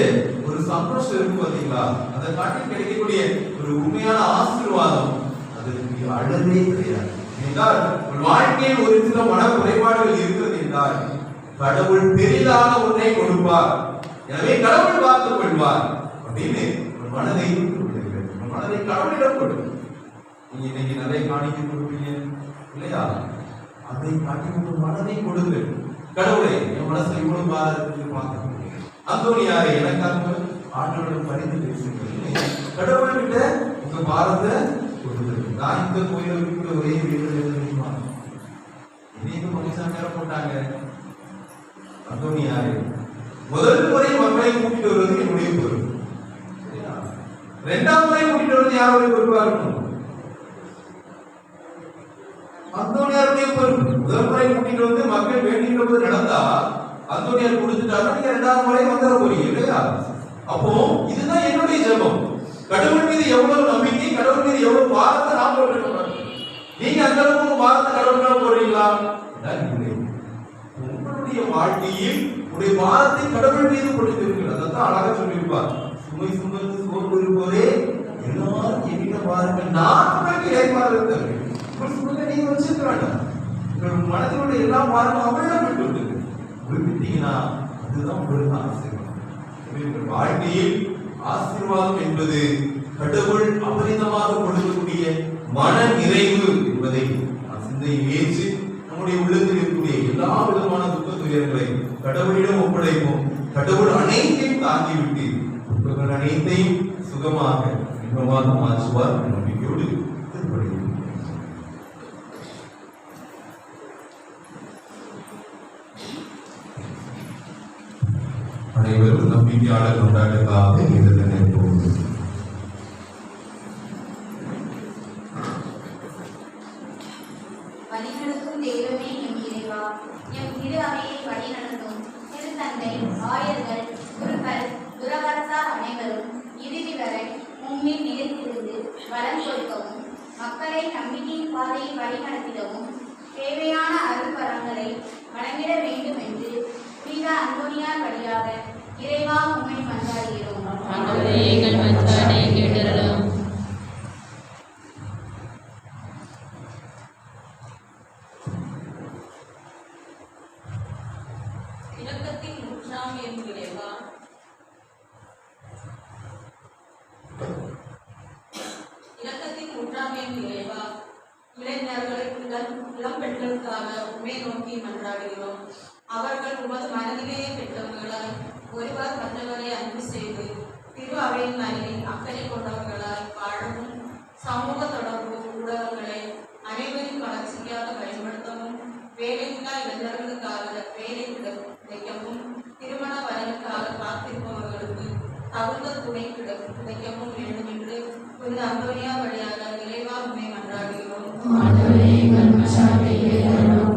ஒரு சந்தோஷம் இருக்கு பாத்தீங்களா? அதை காட்டி கிடைக்கக்கூடிய ஒரு உண்மையான ஆசீர்வாதம் அதற்கு அழகே கிடையாது. என்றால் வாழ்க்கையில் ஒரு சில மன குறைபாடுகள் இருக்கிறது என்றால் கடவுள் பெரிதான ஒன்றை கொடுப்பார், எனவே கடவுள் பார்த்துக் கொள்வார் அப்படின்னு ஒரு மனதை மனதை கடவுளிடம் கொடுக்கும். நீங்க இன்னைக்கு நிறைய காணிக்க கொடுப்பீங்க இல்லையா? அதை காட்டி ஒரு மனதை கொடுங்க. கடவுளை என் மனசுல இவ்வளவு பாரத்தை பார்க்க அந்தோனியாரை எனக்காக ஆண்டவருடன் பரிந்து பேசுங்க. கடவுள்கிட்ட உங்க பாரத்தை கொடுத்துருக்கு. நான் இந்த கோயிலுக்கு ஒரே வீடு தெரியுமா? இன்னைக்கு மனுஷன் நேரம் போட்டாங்க. அந்தோனியாரை முதல் முறை மக்களை கூட்டிட்டு வருவது என்னுடைய பொறுப்பு. இரண்டாம் முறை கூட்டிட்டு வருவது யாருடைய பொறுப்பா இருக்கும்? அந்தோனியாருடைய பொறுப்பு. முதல் முறை கூட்டிட்டு வந்து மக்கள் வேண்டிகிற போது நடந்தா அந்தோனியார் கொடுத்துட்டாங்க, நீங்க இரண்டாம் முறை வந்துட போறீங்க இல்லையா? அப்போ இதுதான் என்னுடைய ஜெபம். கடவுள் மீது எவ்வளவு நம்பிக்கை, கடவுள் மீது எவ்வளவு பாரத்தை நாம் போட்டிருக்கோம். நீங்க அந்த அளவுக்கு பாரத்தை கடவுள் மேல போடுறீங்களா? உங்களுடைய வாழ்க்கையில் உடைய பாரத்தை கடவுள் மீது கொடுத்திருக்கிறது. அதான் அழகா சொல்லியிருப்பார். சுமை சுமந்து சோர்ந்து இருப்போரே எல்லாரும் என்கிட்ட பாருங்கள், நான் உங்களுக்கு இடைப்பாறு தருவேன். உங்கள் சுமையை நீங்க வச்சிருக்க வேண்டாம். உங்கள் மனதினுடைய எல்லா பாரமும் அவரிடம் விட்டு விடுங்க. விட்டீங்கன்னா அதுதான் உங்களுக்கு ஆசீர்வாதம். உங்கள் வாழ்க்கையில் ஆசீர்வாதம் என்பது கடவுள் அபரிதமாக கொடுக்கக்கூடிய மன நிறைவு என்பதை சிந்தையில் ஏற்று நம்முடைய உள்ளத்தில் இருக்கக்கூடிய எல்லா விதமான துக்க துயரங்களை கடவுளிடம் ஒப்படைப்போம். கடவுள் அனைத்தையும் தாங்கிவிட்டு துக்கங்கள் அனைத்தையும் சுகமாக இன்பமாக மாற்றுவார் நம்பிக்கையோடு திருப்படையும். அனைவரும் நம்பிக்கையாளர் கொண்டாட்டக்காக இந்த நினைப்போம். வழிநடத்தும் தெய்வமே எம் இறைவா, எம் திரு அவையை வழிநடத்தும் திருத்தந்தை, ஆயர்கள், குருக்கள், துறவரசார் அனைவரும் இறுதி வரை உம்மில் நிலைத்திருந்து வளம் கொடுக்கவும், மக்களை நம்பிக்கையின் பாதையை வழிநடத்திடவும் தேவையான அருள் வரங்களை வழங்கிட வேண்டும் என்று புனித அந்தோனியார் வழியாக இறைவா உம்மை மன்றாடுகிறோம். ஆண்டவரே, எங்கள் மன்றாட்டை கேட்டருளும். இரக்கத்தின் முற்றாம் என்று இறைவா, இரக்கத்தின் முற்றாம் என்று இறைவா, இளைஞர்களை இளம் பெண்களுக்காக உண்மை நோக்கி மன்றாடுகிறோம். அவர்கள் உமது மனதிலேயே பெற்றவர்களாய் ஒருவர் மற்றவரை அன்பு செய்து திரு அவையின் மனையில் அக்கறை கொண்டவர்களாய் வாழவும், சமூக தொடர்பு ஊடகங்களை அனைவரின் வளர்ச்சிக்காக பயன்படுத்தவும், வேலையில்லா இளைஞர்களுக்காக வேலை கிடைக்கவும், திருமண வரனுக்காக காத்திருப்பவர்களுக்கு தகுந்த துணை கிடைக்கவும் வேண்டும் என்று புனித அந்தோனியா வழியாக இறைவா உம்மை மன்றாடுகிறோம். ஆண்டவரே, எங்கள் மன்றாட்டை கேட்டருளும்.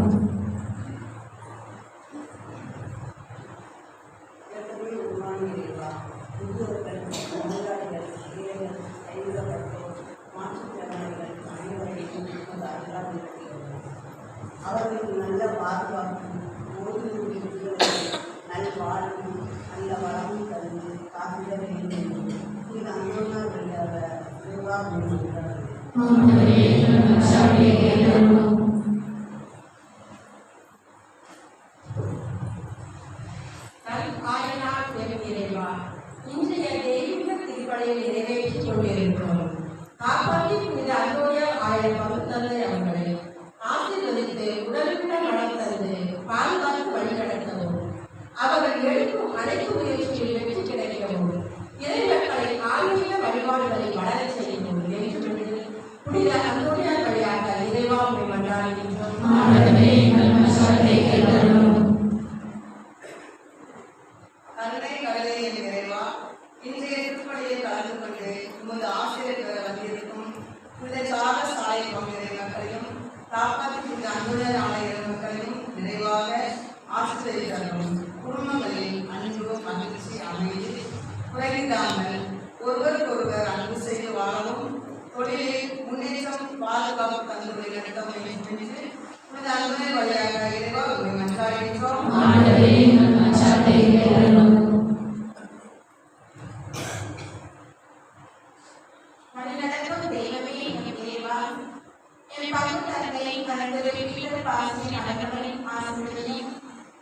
அவர்களுக்கு நல்ல பாதுகாப்பும் ஓய்வு நல்வாழ்வும் நல்ல வளமும் தந்து காத்திட வேண்டும். இது அந்தோனியார் வழியாக இறைவா வேண்டுகிறார். ஆண்டவரே, எங்கள் மன்றாட்டை கேட்டருளும். இன்றைய தெய்வீக திருப்பலியை நிறைவேற்றிக் கொண்டிருக்கிறோம். காப்பாற்றி புனித அந்தோனியார் ஆயர் பகுத்தந்தை அவர்களை ஆசீர்வதித்து உடலுள்ள நலம் தந்து பாதுகாத்து வழிநடத்தவும், அவர்கள் எடுக்கும் அனைத்து முயற்சியில் வெற்றி கிடைக்கவும், இறைமக்களை ஆன்மீக வழிபாடுகளை வளரச் செய்யவும் வேண்டும் என்று புனித அந்தோனியார் வழியாக இறைவா உம்மை மன்றாடுகின்றோம். ஆண்டவரே, எங்கள் மன்றாட்டை கேட்டருளும். கருணை கடலே என் இறைவா, இன்றைய திருப்பலியை கலந்து கொண்டு உமது ஆசிரியர் வந்திருக்கும் புனித சார்லஸ் ஆலயம் இறைமக்களையும் காப்பாற்றி புனித அந்தோனியார் ஆலய இறைமக்களையும் நிறைவாக ஆசீர்வதித்தார்கள். குடும்பங்களில் அன்பு, மகிழ்ச்சி, அமைதி குறைவிடாமல் ஒருவருக்கொருவர் அன்பு செய்து வாழவும், தொழிலில் முன்னேற்றம், பாதுகாப்பு தந்துரை நடத்த வேண்டும் என்று புனித அந்தோனியார் வழியாக இறைவா உம்மை மன்றாடுகின்றோம். ஆண்டவரே, எங்கள் மன்றாட்டை கேட்டருளும். வழிநடத்தும் தெய்வமே எம் இறைவா, என் பங்கு தந்தையை கலந்து பீட்டர் பாசின் அடக்கங்களின் ஆசிரியரையும்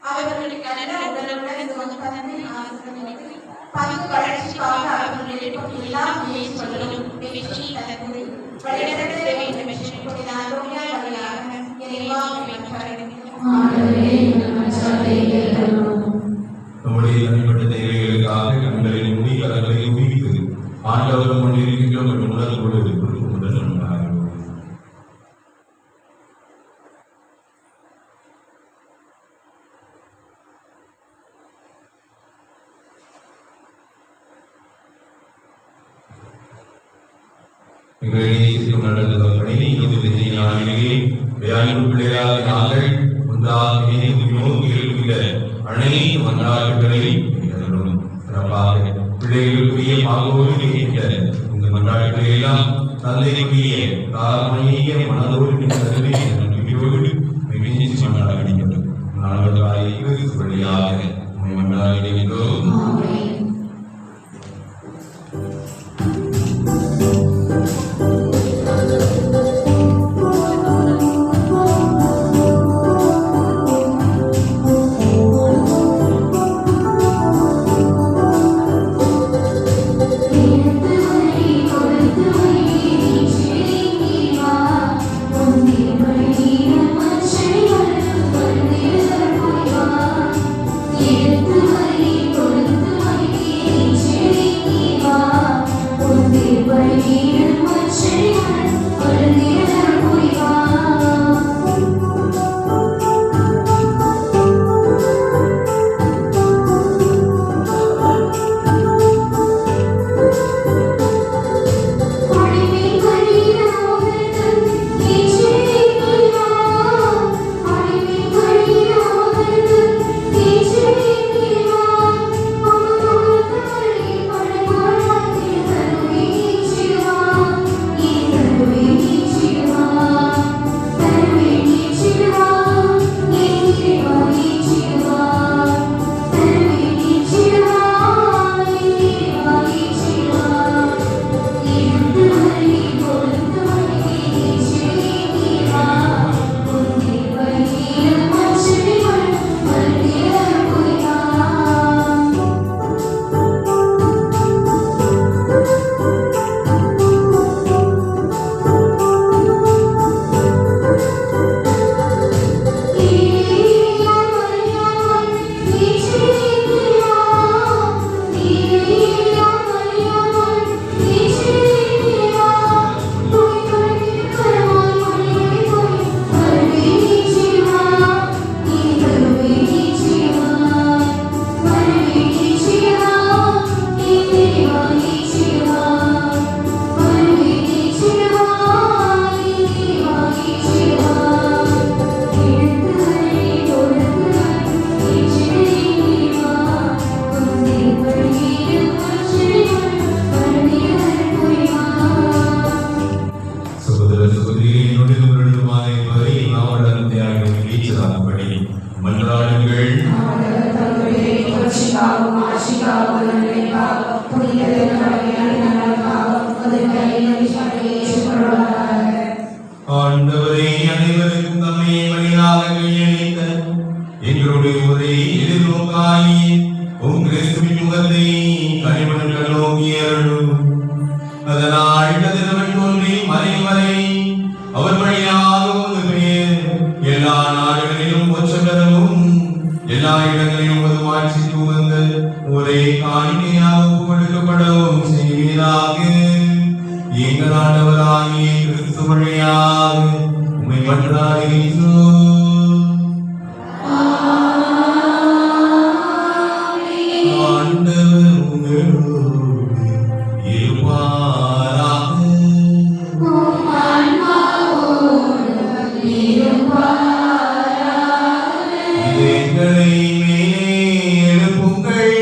அவர்களுக்கு நல்ல உடலுடன் சுமந்து ஆசிரியர்களுக்கு பங்கு வளர்ச்சிக்காக அவர்கள் எடுக்கும் எல்லா முயற்சிகளிலும் வெற்றி தந்து வழிநடத்த வேண்டும் என்று புனித அந்தோனியார் வழியாக இறைவா உம்மை மன்றாடுகிறோம். ஆண்டவரே, எங்கள் மன்றாட்டை கேட்டருளும். நம்முடைய தனிப்பட்ட தேவைகளுக்காக கண்களின் முடி கரங்களை உயிர்த்து ஆண்டவர் கொண்டிருக்கின்றோம் என்ற உணர்வோடு முதல் நன்றாக நடந்தவர்களை பிள்ளையாக நாங்கள் அனைத்து மன்றாட்டுகளை சிறப்பாக பிள்ளைகளுக்குரிய பாகோடு கேட்ட இந்த மன்றாட்டுகளை எல்லாம் தந்தைக்குரிய காரணிய மனதோடு நம்பிக்கையோடு மிகுந்த மன்றாடுகிறது. நாங்கள் வழியாக மன்றாடுகின்றோம். Oh ஆண்டவராகி உம் கிறிஸ்துவின் முகத்தை கனிவுடன் கண்ணோக்கி அருளும். அதனால் கதிரவன் தோன்றி மறையும் வரை அவர் வழியாக உமது பெயர் எல்லா நாடுகளிலும் ஒற்றகரவும் எல்லா இடங்களிலும் உமது ஆட்சிக்கு உகந்த ஒரே காணிக்கையாக கொடுக்கப்படவும் செய்வீராக. எங்கள் ஆண்டவராகிய கிறிஸ்து வழியாக உம்மை மன்றாடுகின்றோம். ஆண்டவர் உங்களோடு இருப்பாராக. இதயங்களை மேலே எழுப்புங்கள்.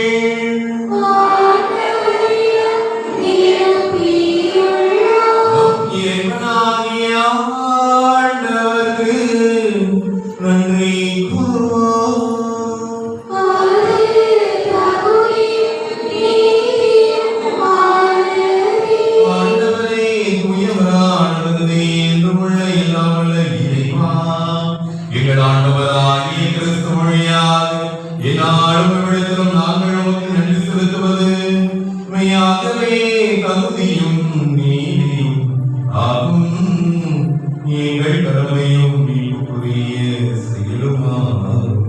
இறைவனாகிய ஆண்டவருக்கு நன்றி கூறுவோம். ஆண்டவரே தூயவரானவரே என்றும் உள்ள எல்லாம் உள்ள இறைவா, எங்கள் ஆண்டவராகிய கிறிஸ்து வழியாக எந்நாளும் எவ்விடத்திலும் நாங்கள் உமக்கு நன்றி செலுத்துவது மெய்யாகவே தகுதியும் நீதியும் ஆகும். எங்கள் கடமையும் மீட்புக்குரிய செயலுமாகும்.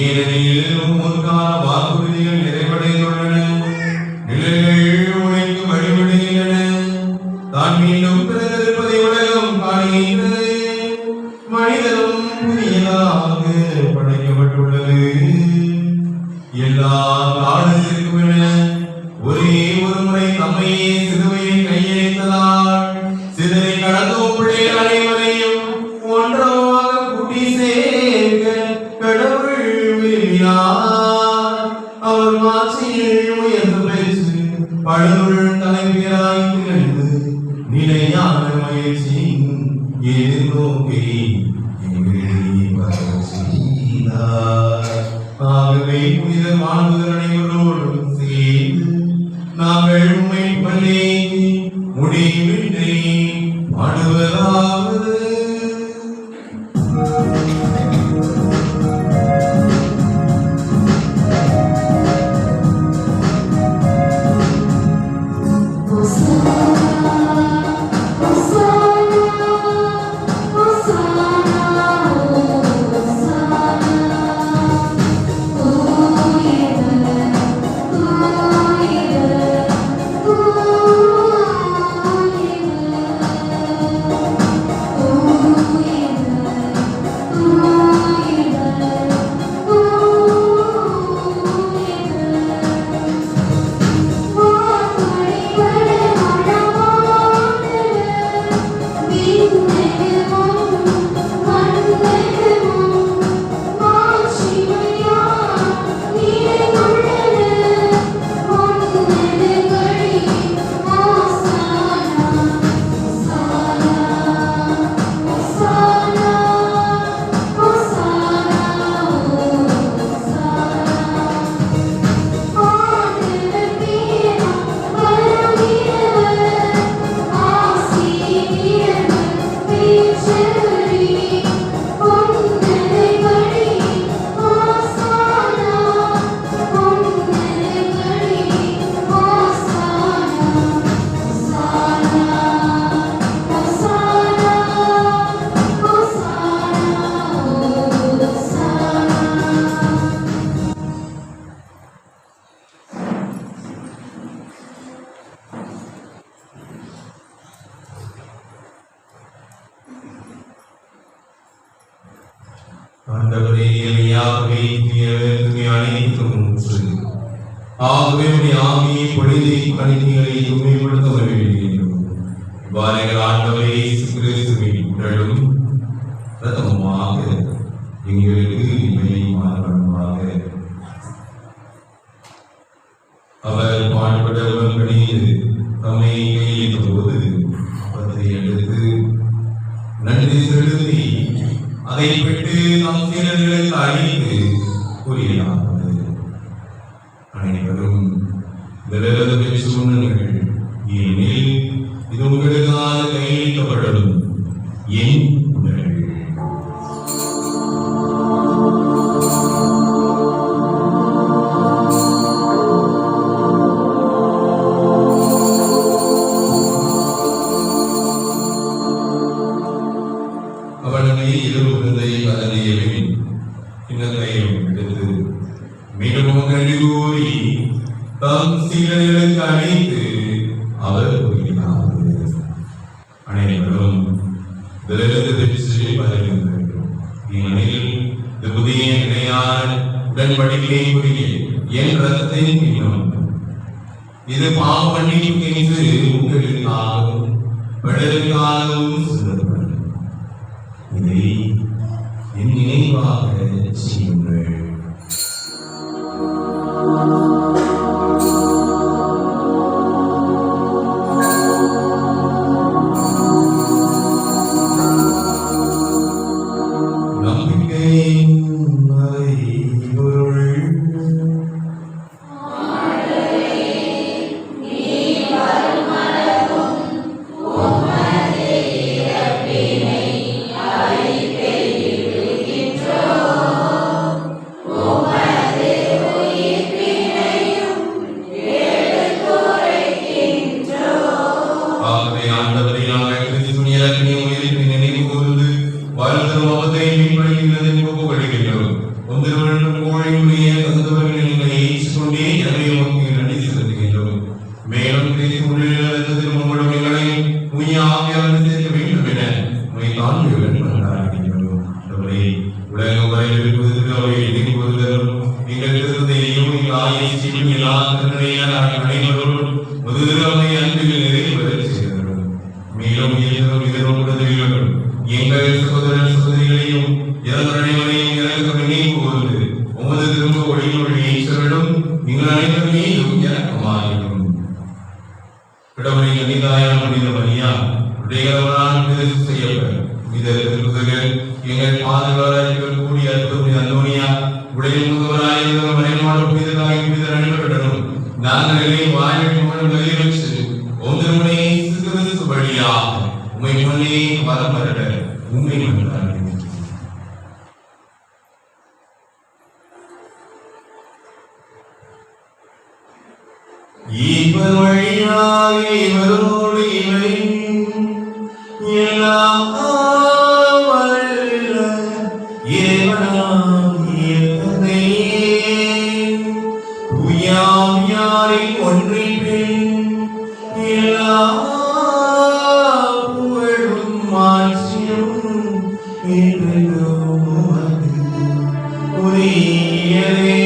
ஏனெனில் முன்கால வாக்குறுதிகள் நிறைவடைந்துள்ளன, நிழல்கள் உழைக்கு வழிவிடுகின்றன, தான் மீண்டும் பிறந்திருப்பதை உலகம் காணுகின்றது. மனிதனும் புதியதாக படைக்கப்பட்டுள்ளது. எல்லா காலத்திற்கும் என ஒரே ஒரு முறை தம்மையே சிலுவையில் கையெழுத்ததால் சிதறை கடந்தும் பிள்ளைகள் அனைவரையும் ஒன்றாக கூட்டி சேர்க்க கடவுள் விரும்பினார். அவர் மாட்சியில் உயர்ந்து பெற்று பழுவுள் தலைமையராய் திகழ்ந்து நிலையான மகிழ்ச்சி எதிர்நோக்கி எங்களை வரச் செய்தார். ஆகவே புனித மாணவர்கள் அனைவரோடும் சேர்ந்து நாங்கள் உம்மை பள்ளி முடிவின்றி பாடுவதாவது. ஆண்டவரே எளியாகவே தீயவர்க்கு அனைத்தும் உற்று. ஆகவே உடைய ஆவியை பொழுதை கணினிகளை தூய்மைப்படுத்த வருகின்றோம். இவ்வாறு ஆண்டவரே இயேசு கிறிஸ்துவின் உடலும் இரத்தமுமாக எங்களுக்கு இவையை மாறுபடுமாக அவர் பாடுபட உடன்படியில் தம்மை கையெழுத்த போது அவற்றை எடுத்து நன்றி செலுத்தி அதை பெற்று நம் சீடர்களுக்கு அளித்து கூறினார்கள், அனைவரும் விரத பெற்று உண்ணுங்கள், ஏனெனில் இது உங்களுக்காக கையளிக்கப்படும் என் உடல். மிகவும் கண்டு கூறி தம் சீடர்களுக்கு அழைத்து அவர் கூறினார், அனைவரும் விலகத்தை பெற்று பகிர்ந்து வேண்டும். ஏனெனில் இந்த புதிய நிலையான உடன்படிக்கைக்குரிய என் ரத்தத்தின் பின்னம் இது பாவ மன்னிப்பு என்று உங்களுக்காகவும் பலருக்காகவும் சிந்தப்படும். இதை என் நினைவாக செய்யுங்கள். இவர் வழியாக இவரோடு இவை எல்லாம் வல்ல இறைவனாகிய தந்தையே, தூயாவியாரின் ஒன்றிப்பில் எல்லா புகழும் மாட்சியும் என்றென்றும் உமக்கு உரியதே.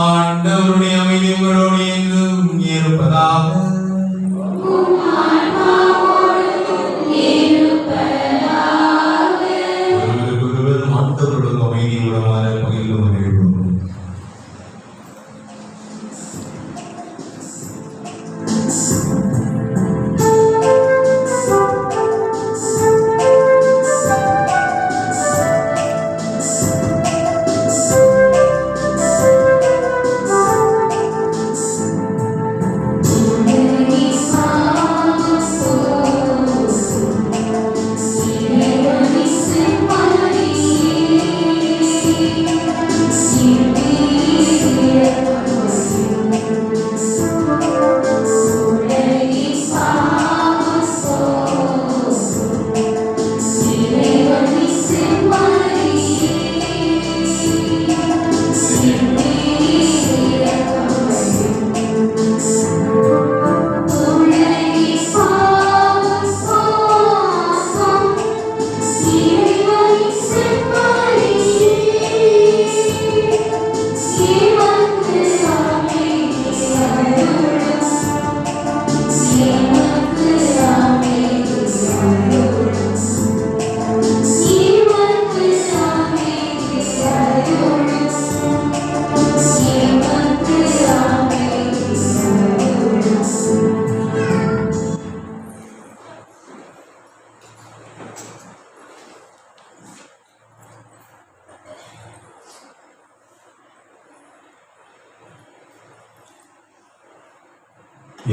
ஆண்டவருடைய அமைதி உங்களோடு என்றும் இருப்பதாக. ஒருவருக்கொருவர் மற்றவர்களுக்கு அமைதியுடமான பகிர்ந்து மகிழ்வோம்.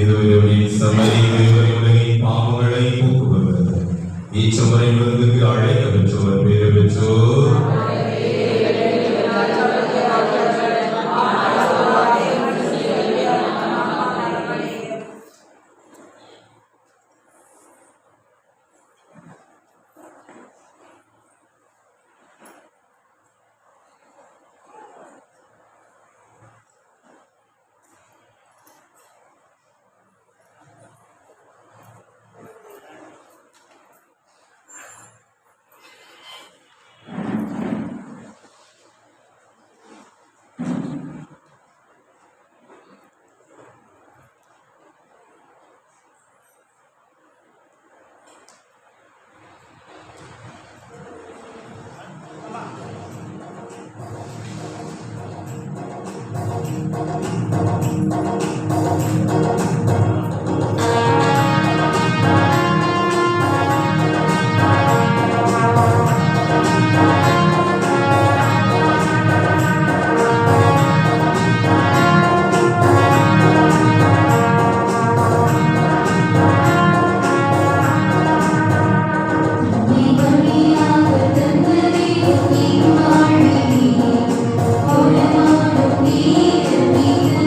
இதுவரையில் சமரி உலகின் பாவங்களை போக்குபவர் ஈச்சவரை விருந்துக்கு அழைக்க பெற்றோர் பேர பெற்றோர். நீ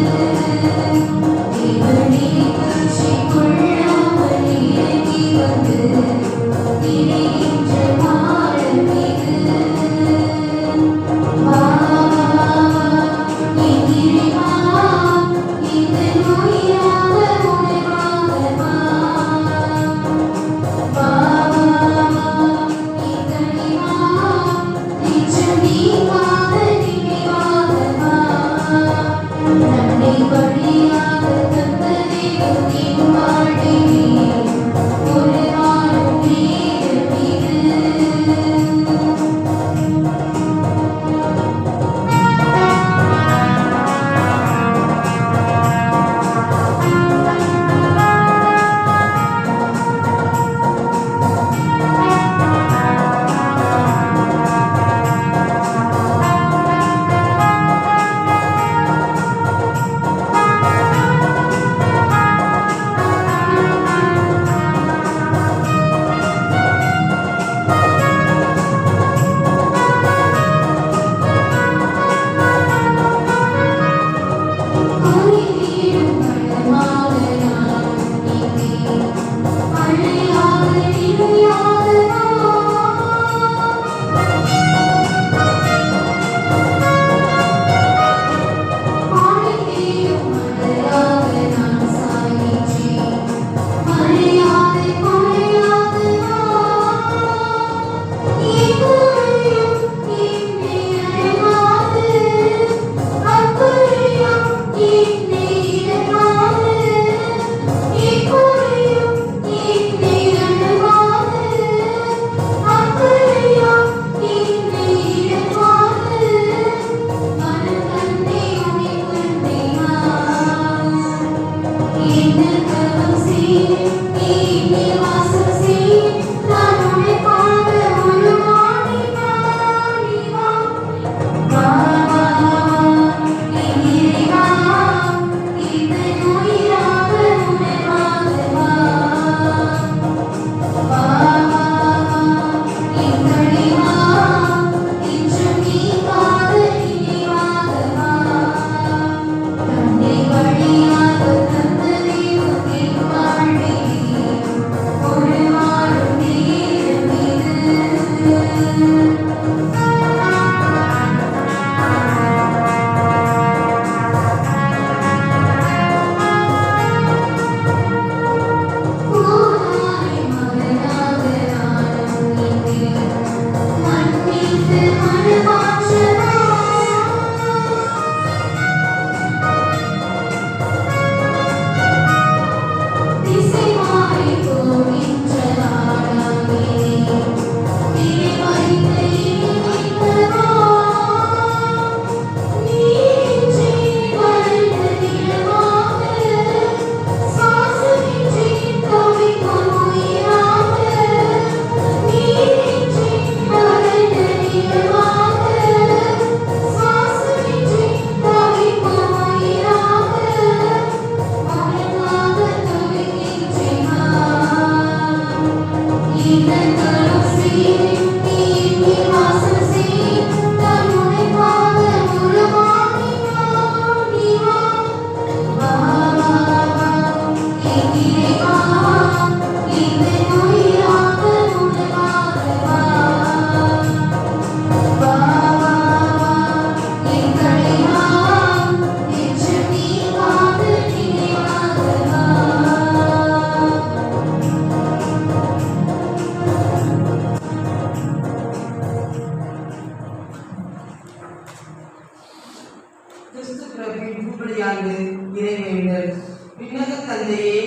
கிறிஸ்து பிறப்பின் பூப்படியாண்டு இறைவேண்டல். விண்ணக தந்தையே,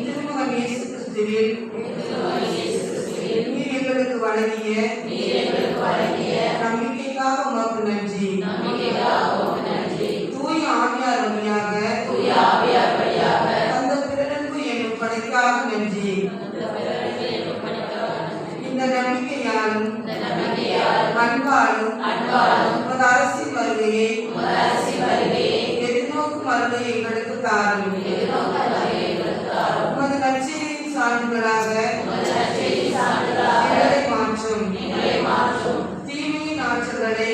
திருமகன் இயேசு கிறிஸ்துவில் நீர் எங்களுக்கு வழங்கிய நம்பிக்கைக்காக உமக்கு நன்றி. தூய ஆவியார் வழியாக தந்த பிறரன்பு என்னும் படைக்காக நன்றி. இந்த நம்பிக்கையாலும் அன்பாலும் உமது அரசின் வருகையை எதிர்நோக்கும் அருளை எங்களுக்கு தாரும். உமது நற்செய்தியின் சான்றுகளாக எங்களை மாற்றும். தீமையின் ஆற்றல்களை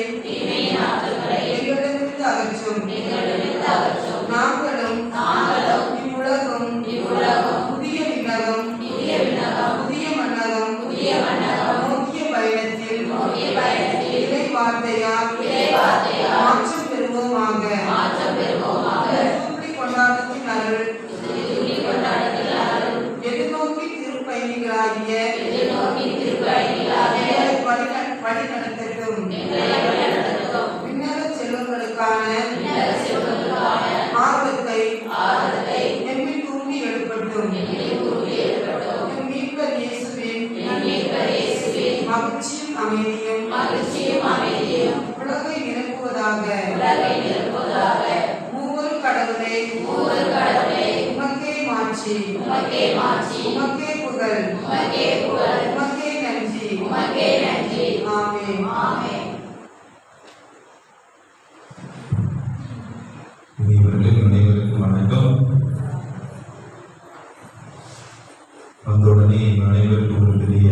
எங்களிடமிருந்து அகற்றும். நாங்களும் இவ்வுலகம் புதிய விண்ணகம் புதிய மன்னகம் நோக்கிய பயணத்தில் இறை வார்த்தையால் மாற்றம் பெறுவோமாக. தூத்துக்குடி கொண்டாட்டத்தின் அருள் எதிர்நோக்கி திருப்பயணிகளாகிய வழி நடத்தட்டும். விண்ணக செல்வங்களுக்கான ஆர்வத்தை எம்மில் தூண்டி எழுப்பட்டும். எம் மீட்பர் இயேசுவின் மகிழ்ச்சியும் அமைதியும் உலகை நிரப்புவதாக. மூவர் கடவுளை உமக்கே மாட்சி, உமக்கே புகழ், உமக்கே நன்றி. ஆமென். இவர்கள் அனைவருக்கும் வணக்கம். வந்தவுடனே அனைவருக்கும் ஒரு பெரிய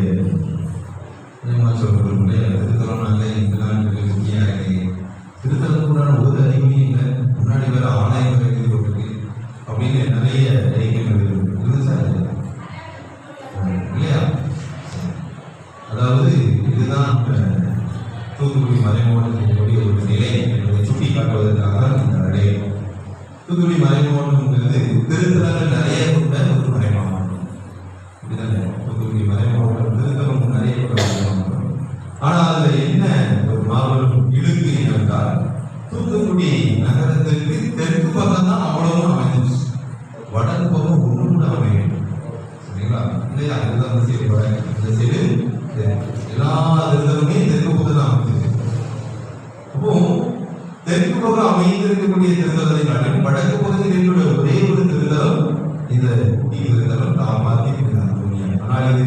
சொல்றவர்களே, திருத்தலம் நாங்கள் இந்த நாட்டுக்கு முக்கியாக திருத்தலத்துக்குண்டான ஒரு அறிவுமே இல்லை. முன்னாடி வேற ஆலயம் வரை போட்டிருக்கு அப்படின்னு நிறைய அறிக்கைகள் இல்லையா? அதாவது இதுதான் தூத்துக்குடி மறைமாவட்டத்தினுடைய ஒரு நிலை என்பதை சுட்டி காட்டுவதற்காக இந்த அடையம். தூத்துக்குடி மறைமாவட்டம்ங்கிறது திருத்தலங்கள் நிறைய கொண்ட ஒரு மறைமாவட்டம். இதுதானே தூத்துக்குடி மறைமாவட்டம் திருத்தலம் நிறைய கொண்ட மறைமாவட்டம். ஆனால் அதுல என்ன ஒரு மாபெரும் இழுக்கு என்றால், தூத்துக்குடி நகரத்திற்கு தெற்கு பக்கம் தான் அவ்வளவும் அமைஞ்சிச்சு, வடக்கு பக்கம் ஒன்று கூட அமையும். சரிங்களா? இல்லையா? இதுதான் அந்த சைடு வடக்கு, இந்த சைடு எல்லா திருத்தலுமே தெற்கு பக்கம் தான் அமைஞ்சிருக்கு. அப்போ தெற்கு பக்கம் அமைந்திருக்கக்கூடிய திருத்தலத்தை காட்டிலும் வடக்கு பகுதியில் இருக்கிற ஒரே ஒரு திருத்தலம் இந்த திருத்தலம் காமாத்தி திருத்தலம். ஆனால் இது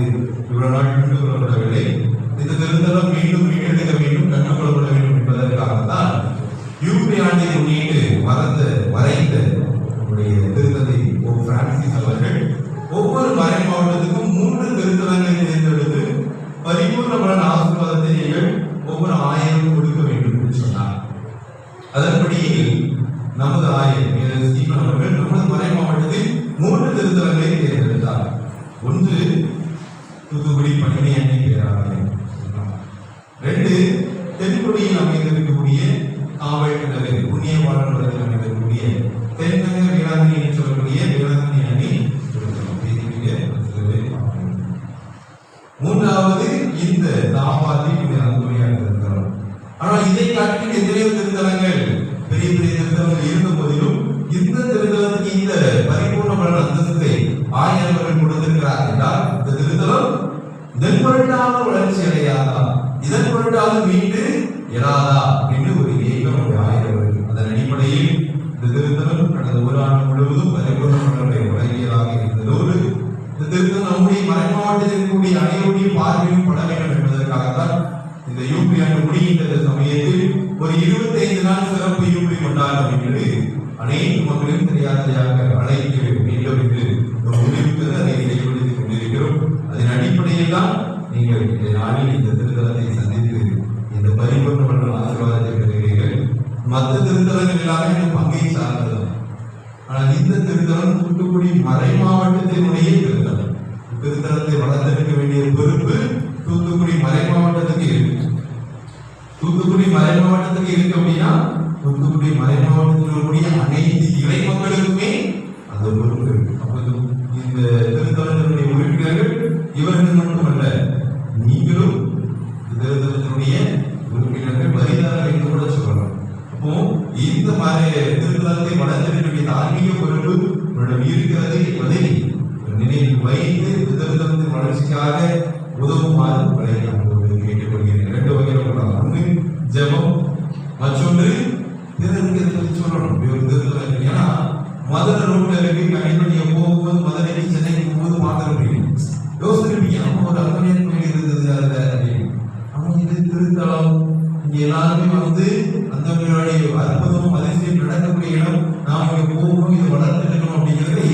இவ்வளவு நாள் கொள்ளப்படவில்லை. இந்த திருத்தலம் மீண்டும் மீட்டெடுக்க வேண்டும், கற்றுக்கொள்ளப்பட வேண்டும் என்பதற்காகத்தான் யூபி ஆண்டை முன்னிட்டு மறைந்த நம்முடைய திருத்தந்தை போப் பிரான்சிஸ் அவர்கள் ஒவ்வொரு மறை மாவட்டத்துக்கும் 3 திருத்தலங்களை தேர்ந்தெடுத்து பரிபூர்ண பலன் ஆசீர்வாதத்தை நீங்கள் ஒவ்வொரு 1000 கொடுக்க வேண்டும் என்று சொன்னார். அதன்படி நமது ஆயர் ஸ்டீபன் அவர்கள் நமது மறை மாவட்டத்தில் 3 திருத்தலங்களை தேர்ந்தெடுத்தார். ஒன்று தூத்துக்குடி பணிமனை அன்னை பேராலயம், 2 தென்கொடியில் அமைந்திருக்கக்கூடிய காவல் கிணறு புண்ணியவாளத்தில் அமைந்திருக்கக்கூடிய தென்கங்க வேளாங்கண்ணி என்று சொல்லக்கூடிய வேளாங்கண்ணி அணி, 3வது இந்த தாமாதி இருக்கிறோம். ஆனால் இதை காட்டிலும் எத்தனையோ திருத்தலங்கள், பெரிய பெரிய திருத்தலங்கள் இருந்த போதிலும் இந்த திருத்தலத்துக்கு இந்த பரிபூர்ண பலன் அந்தஸ்தை ஆயர் அவர்கள் கொடுத்திருக்கிறார் என்றால், இந்த திருத்தலம் இதன் பொருட்டாக வளர்ச்சி அடையாதா, இதன் பொருட்டாக மீண்டு எழாதா என்று ஒரு ஏகம் ஆயர் அவர்கள். அதன் அடிப்படையில் இந்த திருத்தலம் கடந்த ஒரு ஆண்டு முழுவதும் பரிபூர்ண பலனை வழங்கியதாக இருந்ததோடு, இந்த திருத்தலம் நம்முடைய மறை மாவட்டத்தில் இருக்கக்கூடிய அனைவருடைய பார்வையும் பட வேண்டும் என்பதற்காகத்தான் இந்த யூபி ஆண்டு முடிகின்ற சமயத்தில் ஒரு 25 நாள் சிறப்பு யூபி கொண்டாடும் என்று அனைத்து மக்களும் தெரியாதையாக அழைக்க வேண்டும் என்று ஒரு முடிவுக்கு அதை செயல்படுத்திக் கொண்டிருக்கிறோம். அதன் அடிப்படையில் தான் நீங்கள் இந்த நாளில் இந்த திருத்தலத்தை சந்தித்து இந்த பரிபூர்ண பலன் ஆசீர்வாதத்தை பெறுகிறீர்கள். மற்ற திருத்தலங்கள் எல்லாமே இந்த பங்கை சார்ந்தது. ஆனால் இந்த திருத்தலம் தூத்துக்குடி மறை மாவட்டத்தினுடைய திருத்தலம். திருத்தலத்தை வளர்த்தெடுக்க வேண்டிய பொறுப்பு தூத்துக்குடி மறை மாவட்டத்துக்கு இருக்கு. தூத்துக்குடி மறை மாவட்டத்துக்கு இருக்கு அப்படின்னா, தூத்துக்குடி மறை மாவட்டத்தில் இருக்கக்கூடிய அனைத்து இறை மக்களுக்குமே அந்த பொறுப்பு இருக்கு. அப்ப இந்த திருத்தலத்தினுடைய உறுப்பினர்கள் இவர்கள் மட்டுமல்ல, நீங்களும் திருத்தலத்தினுடைய உறுப்பினர்கள் வரிதாரர்கள் என்று கூட சொல்லலாம். அப்போ திருத்தலத்தை வளர்த்தெடுக்கக்கூடிய ஆன்மீக பொறுப்பு உங்களிடம் இருக்கிறது என்பதை நினைவில் வைத்து திருத்தலத்தின் வளர்ச்சிக்காக உதவுமாறு உங்களை நான் கேட்டுக்கொள்கிறேன். 2 வகையில் சொல்லலாம். ஒன்று ஜெபம், மற்றொன்று பிறருக்கு சொல்லணும். திருத்தலம் ஏன்னா மதுரை ரோட்ல இருக்கு கனிமணியை போகும்போது மதுரைக்கு சென்னைக்கு போகும்போது பார்த்துருப்பீங்க, யோசிச்சிருப்பீங்க நம்ம ஒரு அந்தோனியார் கோயில் இருந்தது அதுல அப்படின்னு. அவங்க இது திருத்தலம், இங்க எல்லாருமே வந்து அந்தோனியாருடைய அற்புதமும் அதிசயம் நடக்கக்கூடிய இடம், நாம இங்க போகணும், இதை வளர்த்தெடுக்கணும் அப்படிங்கிறது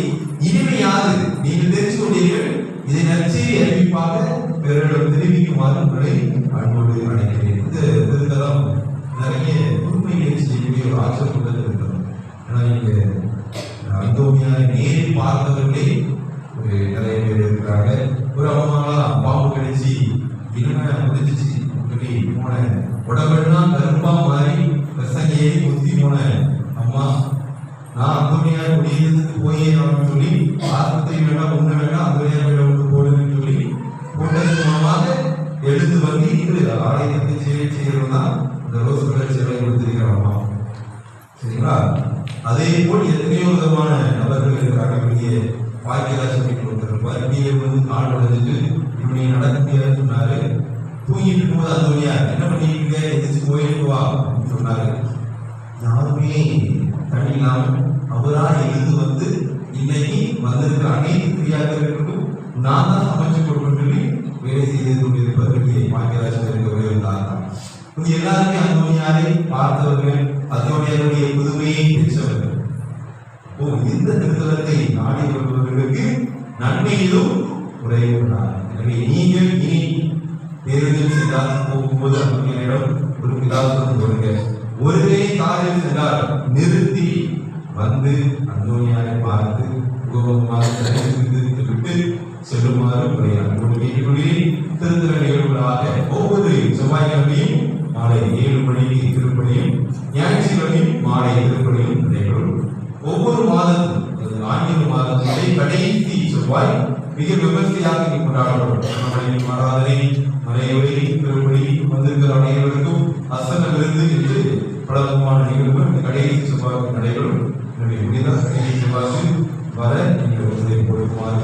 இனிமையாது நீங்கள் தெரிந்து கொண்டீர்கள். இதை நச்சு அறிவிப்பாக பிறரிடம் தெரிவிக்குமாறு உங்களை அன்போடு அழைக்கிறேன். இந்த திருத்தலம் நிறைய உண்மையை செய்யக்கூடிய ஒரு ஆச்சரியப்பட்ட திருத்தலம். ஏன்னா இங்க அந்தோனியாரை நேரில் பார்த்தவர்களே ஒரு நிறைய பேர் இருக்கிறாங்க. ஒரு அம்மாலாம் பாம்பு கடிச்சு இனிமே முடிஞ்சிச்சு சொல்லி போன உடம்பெல்லாம் கருப்பா மாறி பிரசங்கையை குத்தி போன அம்மா, நான் அந்தோனியார் குடியிருந்துக்கு போய் அப்படின்னு சொல்லி ஆஸ்பத்திரி வேண்டாம் ஒண்ணு வேண்டாம் அந்தோனியார் வேண்டாம் ஒன்று போடுன்னு சொல்லி போட்டதன் மூலமாக எழுந்து வந்து இன்று ஆலயத்தை சேவை செய்யறதுனா இந்த ரோஸ் கலர் சேவை கொடுத்திருக்கிற அம்மா. சரிங்களா? அதே போல் எத்தனையோ விதமான நபர்கள் இருக்கிறாங்க. பெரிய பாக்கியராஜன் ஒருத்தர் கீழே வந்து கால் உடைஞ்சிட்டு இப்படி நடக்க முடியாதுன்னு சொன்னாரு. தூங்கிட்டு இருக்கும்போது அந்தோனியார் என்ன பண்ணிட்டு எதிர்த்து போயிட்டு வா அப்படின்னு சொன்னாரு. யாருமே தனி இல்லாமல் அவரா எழுந்து வந்து இன்னைக்கு வந்திருக்கிற அனைத்து கிரியாக்களுக்கும் நான் தான் சமைச்சு கொடுக்கணும்னு சொல்லி வேலை செய்து கொண்டிருப்பது பெரிய பாக்கியராஜன் இருக்கிறவரே இருந்தாங்க. எல்லாருமே அந்தோனியாரை பார்த்தவர்கள், அந்தோனியாருடைய புதுமையை பெற்றவர்கள். இந்த திருத்தலத்தை நாடி வருபவர்களுக்கு நன்மையிலும் குறைவுள்ளார். எனவே நீங்கள் இனி பேருந்தில் சென்றால் போகும்போது அந்தோனியாரிடம் ஒரு பிதாசுரம் கொடுங்க. ஒருவே காரில் சென்றால் நிறுத்தி வந்து அந்தோனியாரை பார்த்து விட்டு செல்லுமாறு அன்போடு கேட்டுக்கொள்கிறேன். திருத்தல நிகழ்வுகளாக ஒவ்வொரு செவ்வாய்க்கிழமையும் மாலை 7 மணிக்கு திருப்பணியும், ஞாயிற்றுக்கிழமையும் மாலை திருப்பணியும் நடைபெறும். ஒவ்வொரு மாதத்தும் ஆங்கில மாதத்திலே கடைசி செவ்வாய் மிக விமர்சையாக கொண்டாடப்படும். ஆராதனை, மலையுறை, திருப்பணி வந்திருக்கிற அனைவருக்கும் அசன விருந்து என்று பலவிதமான நிகழ்வுகள் இந்த கடைசி செவ்வாய்க்கு நடைபெறும். எனவே முடிந்தால் கடைசி செவ்வாய்க்கு வர நீங்கள் வசதி கொடுக்குமாறு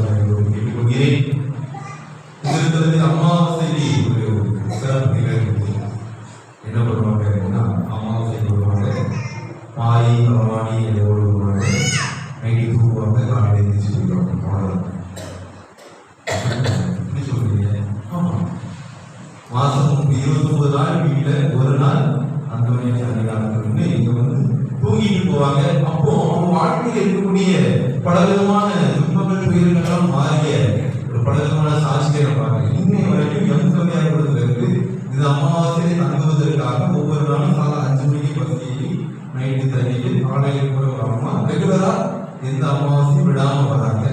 கேட்டுக்கொள்கிறேன். திருத்தலத்தில் அமாவாசைக்கு ஒரு சிறப்பு நிகழ்வு என்ன பண்ணுவாங்க அப்படின்னா, அமாவாசை போடுவாங்க, மாயி பரவாணி எதோடு வருவாங்க, நைட்டு தூக்குவாங்க, காலையில் எழுந்திரிச்சு போயிடுவாங்க. அவ்வளோதான். எப்படி சொல்றீங்க? ஆமாம், மாதம் 29 நாள் வீட்டில் ஒரு நாள் அந்தோனியார் சன்னிதானத்திலிருந்து இங்கே வந்து தூங்கிட்டு போவாங்க. அப்போ அவங்க வாழ்க்கையில் இருக்கக்கூடிய பலவிதமான துன்பங்கள், துயரங்கள்லாம் மாறிய ஒரு பலவிதமான சாட்சியை பார்க்க இன்னை வரைக்கும் எம்சோனியார் இருக்கு. இது அமாவாசையை தங்குவதற்காக ஒவ்வொரு நாளும் காலை 5 மணிக்கு பசி நைட்டு தண்ணிக்கு காலையில் கூட வராமா ரெகுலரா எந்த அமாவாசையும் விடாம வராங்க.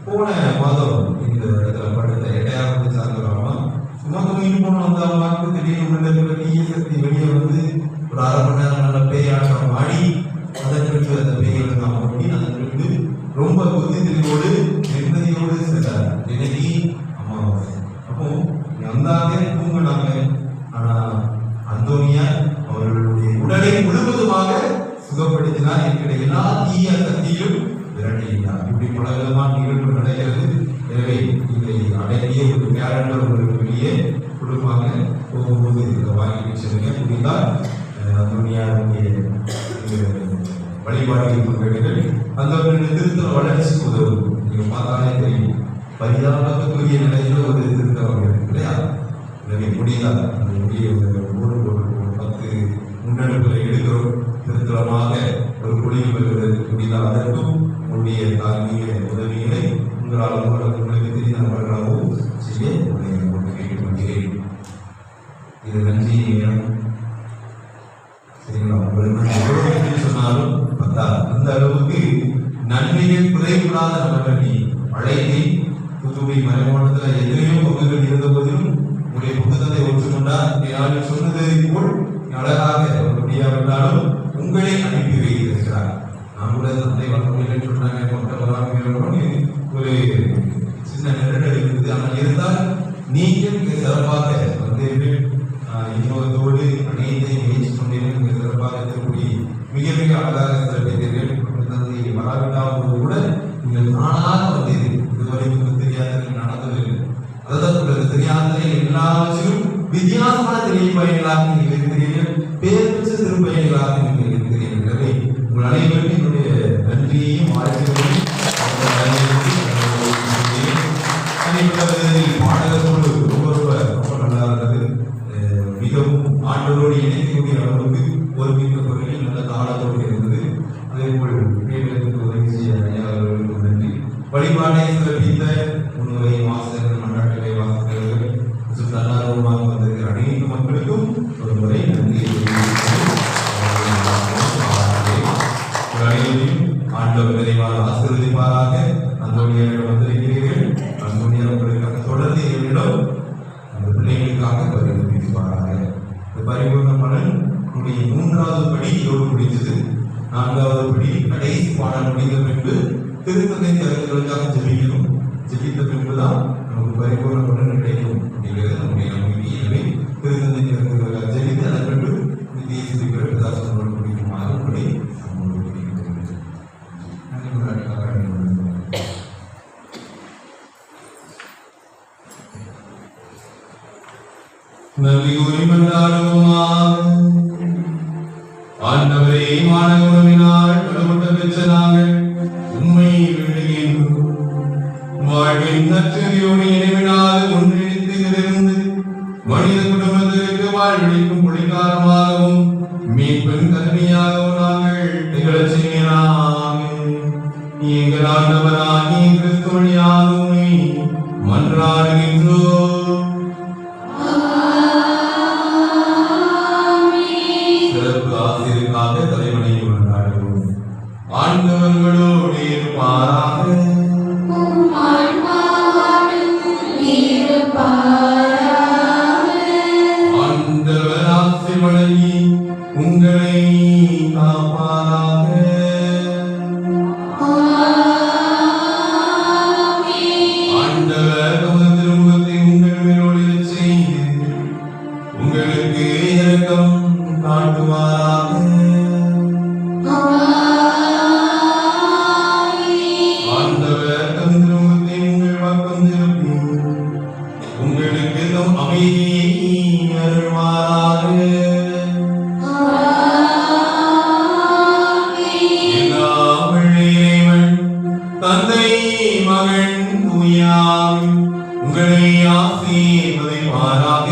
போன மாதம் இந்த இடத்துல படுத்த 8ஆவது சார்ந்தவராமா சும்மா தூங்கிட்டு போன வந்த அம்மாவுக்கு திடீர்னு உள்ள தீய சக்தி வெளியே வந்து ஒரு 1/2 மணி நேரம் நல்ல பேயாட்டம் ஆடி அதற்கு அந்த பேய்களை நாம் ஓட்டி அதற்கு ரொம்ப புத்தி தெளிவோடு நிம்மதியோடு சென்றார். இன்னைக்கு அமாவாசை. அப்போ வந்தாங்க, தூங்கினாங்க. ஆனா அந்தோனியார் அவர்களுடைய உடலை முழுவதுமாக சுகப்படுத்தினார். என்கிற எல்லா தீய சக்தியும் விரட்டினார். இப்படி பல விதமான நிகழ்வு நடக்கிறது. எனவே இதை அடங்கிய ஒரு கேலண்டர் உங்களுக்கு வெளியே கொடுப்பாங்க. போகும்போது இதை வாங்கிட்டு செல்லுங்க. முடிந்தால் அந்தோனியாருடைய வழிபாடுகள் பங்கெடுங்கள். அந்த திருத்தல வளர்ச்சிக்கு உதவும். நீங்க பார்த்தாலே தெரியும், பரிதாபத்துக்குரிய நிலையில ஒரு திருத்தலம் இருக்கு இல்லையா? எனவே முடிந்தால் அந்த முடிய ஒரு 10 முன்னெடுப்புகளை எடுக்கிறோம். திருத்தலமாக ஒரு குழியில் வருவதற்கு முடிந்தால் அதற்கும் உங்களுடைய தார்மீக உதவிகளை உங்களால் உங்களுக்கு தெரிந்த நபர்களாகவும் செய்ய உங்களை கேட்டுக்கொள்கிறேன். இது நன்றி நேரம். சரிங்களா? உங்களுக்கு சொன்னாலும் அந்த அளவுக்கு நன்மைகள் குறைபடாத நபர்களை அழைத்து தூத்துக்குடி மறைமாவட்டத்தில் எத்தனையோ பங்குகள் இருந்த போதிலும் உங்களுடைய புத்தகத்தை ஒற்றுக்கொண்டால் சொன்னதை போல் அழகாக முடியாவிட்டாலும் உங்களை அனுப்பி வைத்திருக்கிறார். நான் கூட தந்தை வளர்மையில சொன்னாங்க ஒரு சின்ன நெருடல் இருக்குது. ஆனால் இருந்தால் நீங்கள் மிக சிறப்பாக வந்தீர்கள். இன்னொருத்தோடு அனைத்தையும் முயற்சி கொண்டீர்கள். மிக சிறப்பாக இருக்கக்கூடிய மிக மிக அழகாக திருப்பயணிகளாக நீங்கள் இருக்கிறீர்கள், பேர் பெற்ற திருப்பயணிகளாக நீங்கள் இருக்கிறீர்கள். எனவே உங்கள் அனைவருக்கும் என்னுடைய நன்றியையும் வாழ்க்கையையும் பாடகத்தோடு ரொம்ப நல்லா இருந்தது. மிகவும் ஆண்டவரோடு இணைக்கக்கூடிய அளவுக்கு ஒரு மிக்க குரலில் நல்ல தாளத்தோடு இருந்தது. அதே போல் பிள்ளைகளுக்கு உதவி செய்ய ஐயாவர்களுக்கு நன்றி. வழிபாட்டை சிறப்பித்த முன்னுரை வாசகர்கள், மன்றாட்டுகளை வாசகர்கள், தன்னார்வமாக வந்திருக்கிற அனைத்து மக்களுக்கும் ஒரு முறை நன்றி. ஆண்டவர் நிறைவாக ஆசீர்வதிப்பாராக. அந்தோனியாரிடம் வந்திருக்கிறீர்கள், அந்தோனியார் உங்களுக்காக தொடர்ந்து என்னிடம் அந்த பிள்ளைகளுக்காக பரிந்துரைப்பாராக. இந்த பரிபூர்ண பலன் உடைய 3வது படி இதோடு முடிந்தது. 4வது படி கடைசி பாடல் முடிந்த பின்பு திருத்தந்தை தலைவர்களுக்காக ஜெபிக்கணும். ஜெபித்த பின்புதான் நமக்கு பரிபூர்ண பலன் கிடைக்கும் அப்படிங்கிறது நம்முடைய நம்பிக்கை. எனவே திருத்தந்தை தலைவர்களுக்காக ஜெபித்து அதன் பின்பு நித்திய சிறுக்கிற பிரதாசனோடு முடிக்குமாறு படி நன்றி கூறி மன்றாடுவோமாக. ஆண்டவரே, மாணவனாள் கடவுட்ட பெற்ற நாங்கள் உண்மை வேண்டுகின்றோம். வாழ்வின் நற்செய்தியோடு இணைவிடாது ஒன்றிணைந்து மனித குடும்பத்திற்கு வாழ்வழிக்கும் புலிகாரமாகவும் மீட்பின் கருமையாகவும் நாங்கள் திகழச் செய்கிறாங்க. எங்கள் ஆண்டவராகிய கிறிஸ்து வழியாகவே மன்றாடுகின்றோம். சிறப்பு ஆசிரியருக்காக தலைவனை கொண்டாடுவோம். ஆண்டவர்களோடு இருப்பாராக. ஆண்டவர் ஆசி வழங்கி உங்களை காப்பாராக. ஆண்டவர் தமது திருமுகத்தை உங்கள் மேல் ஒளிரச் செய்து உங்களுக்கு இரக்கம் காட்டுவாராக. ஆண்டவர் தம் திருமுகத்தை உங்கள் பக்கம் திருப்பி உங்களுக்கு தம் அமைதியை அருள்வாராக. எல்லாம் வல்ல இறைவன் தந்தை, மகன், தூய ஆவி உங்களை ஆசீர்வதிப்பாராக.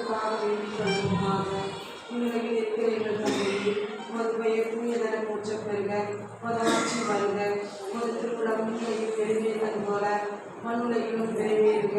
உங்களுக்காக வேண்டிக் கொள்வோமாக. உண்மையில் இருக்கிற எங்கள் தந்தையே, உமது பெயர் தூயதென போற்றப் பெறுக. உமது ஆட்சி வருக. உமது திருவுளம் விண்ணுலகில் நிறைவேறுவது போல மண்ணுலகிலும் நிறைவேறுக.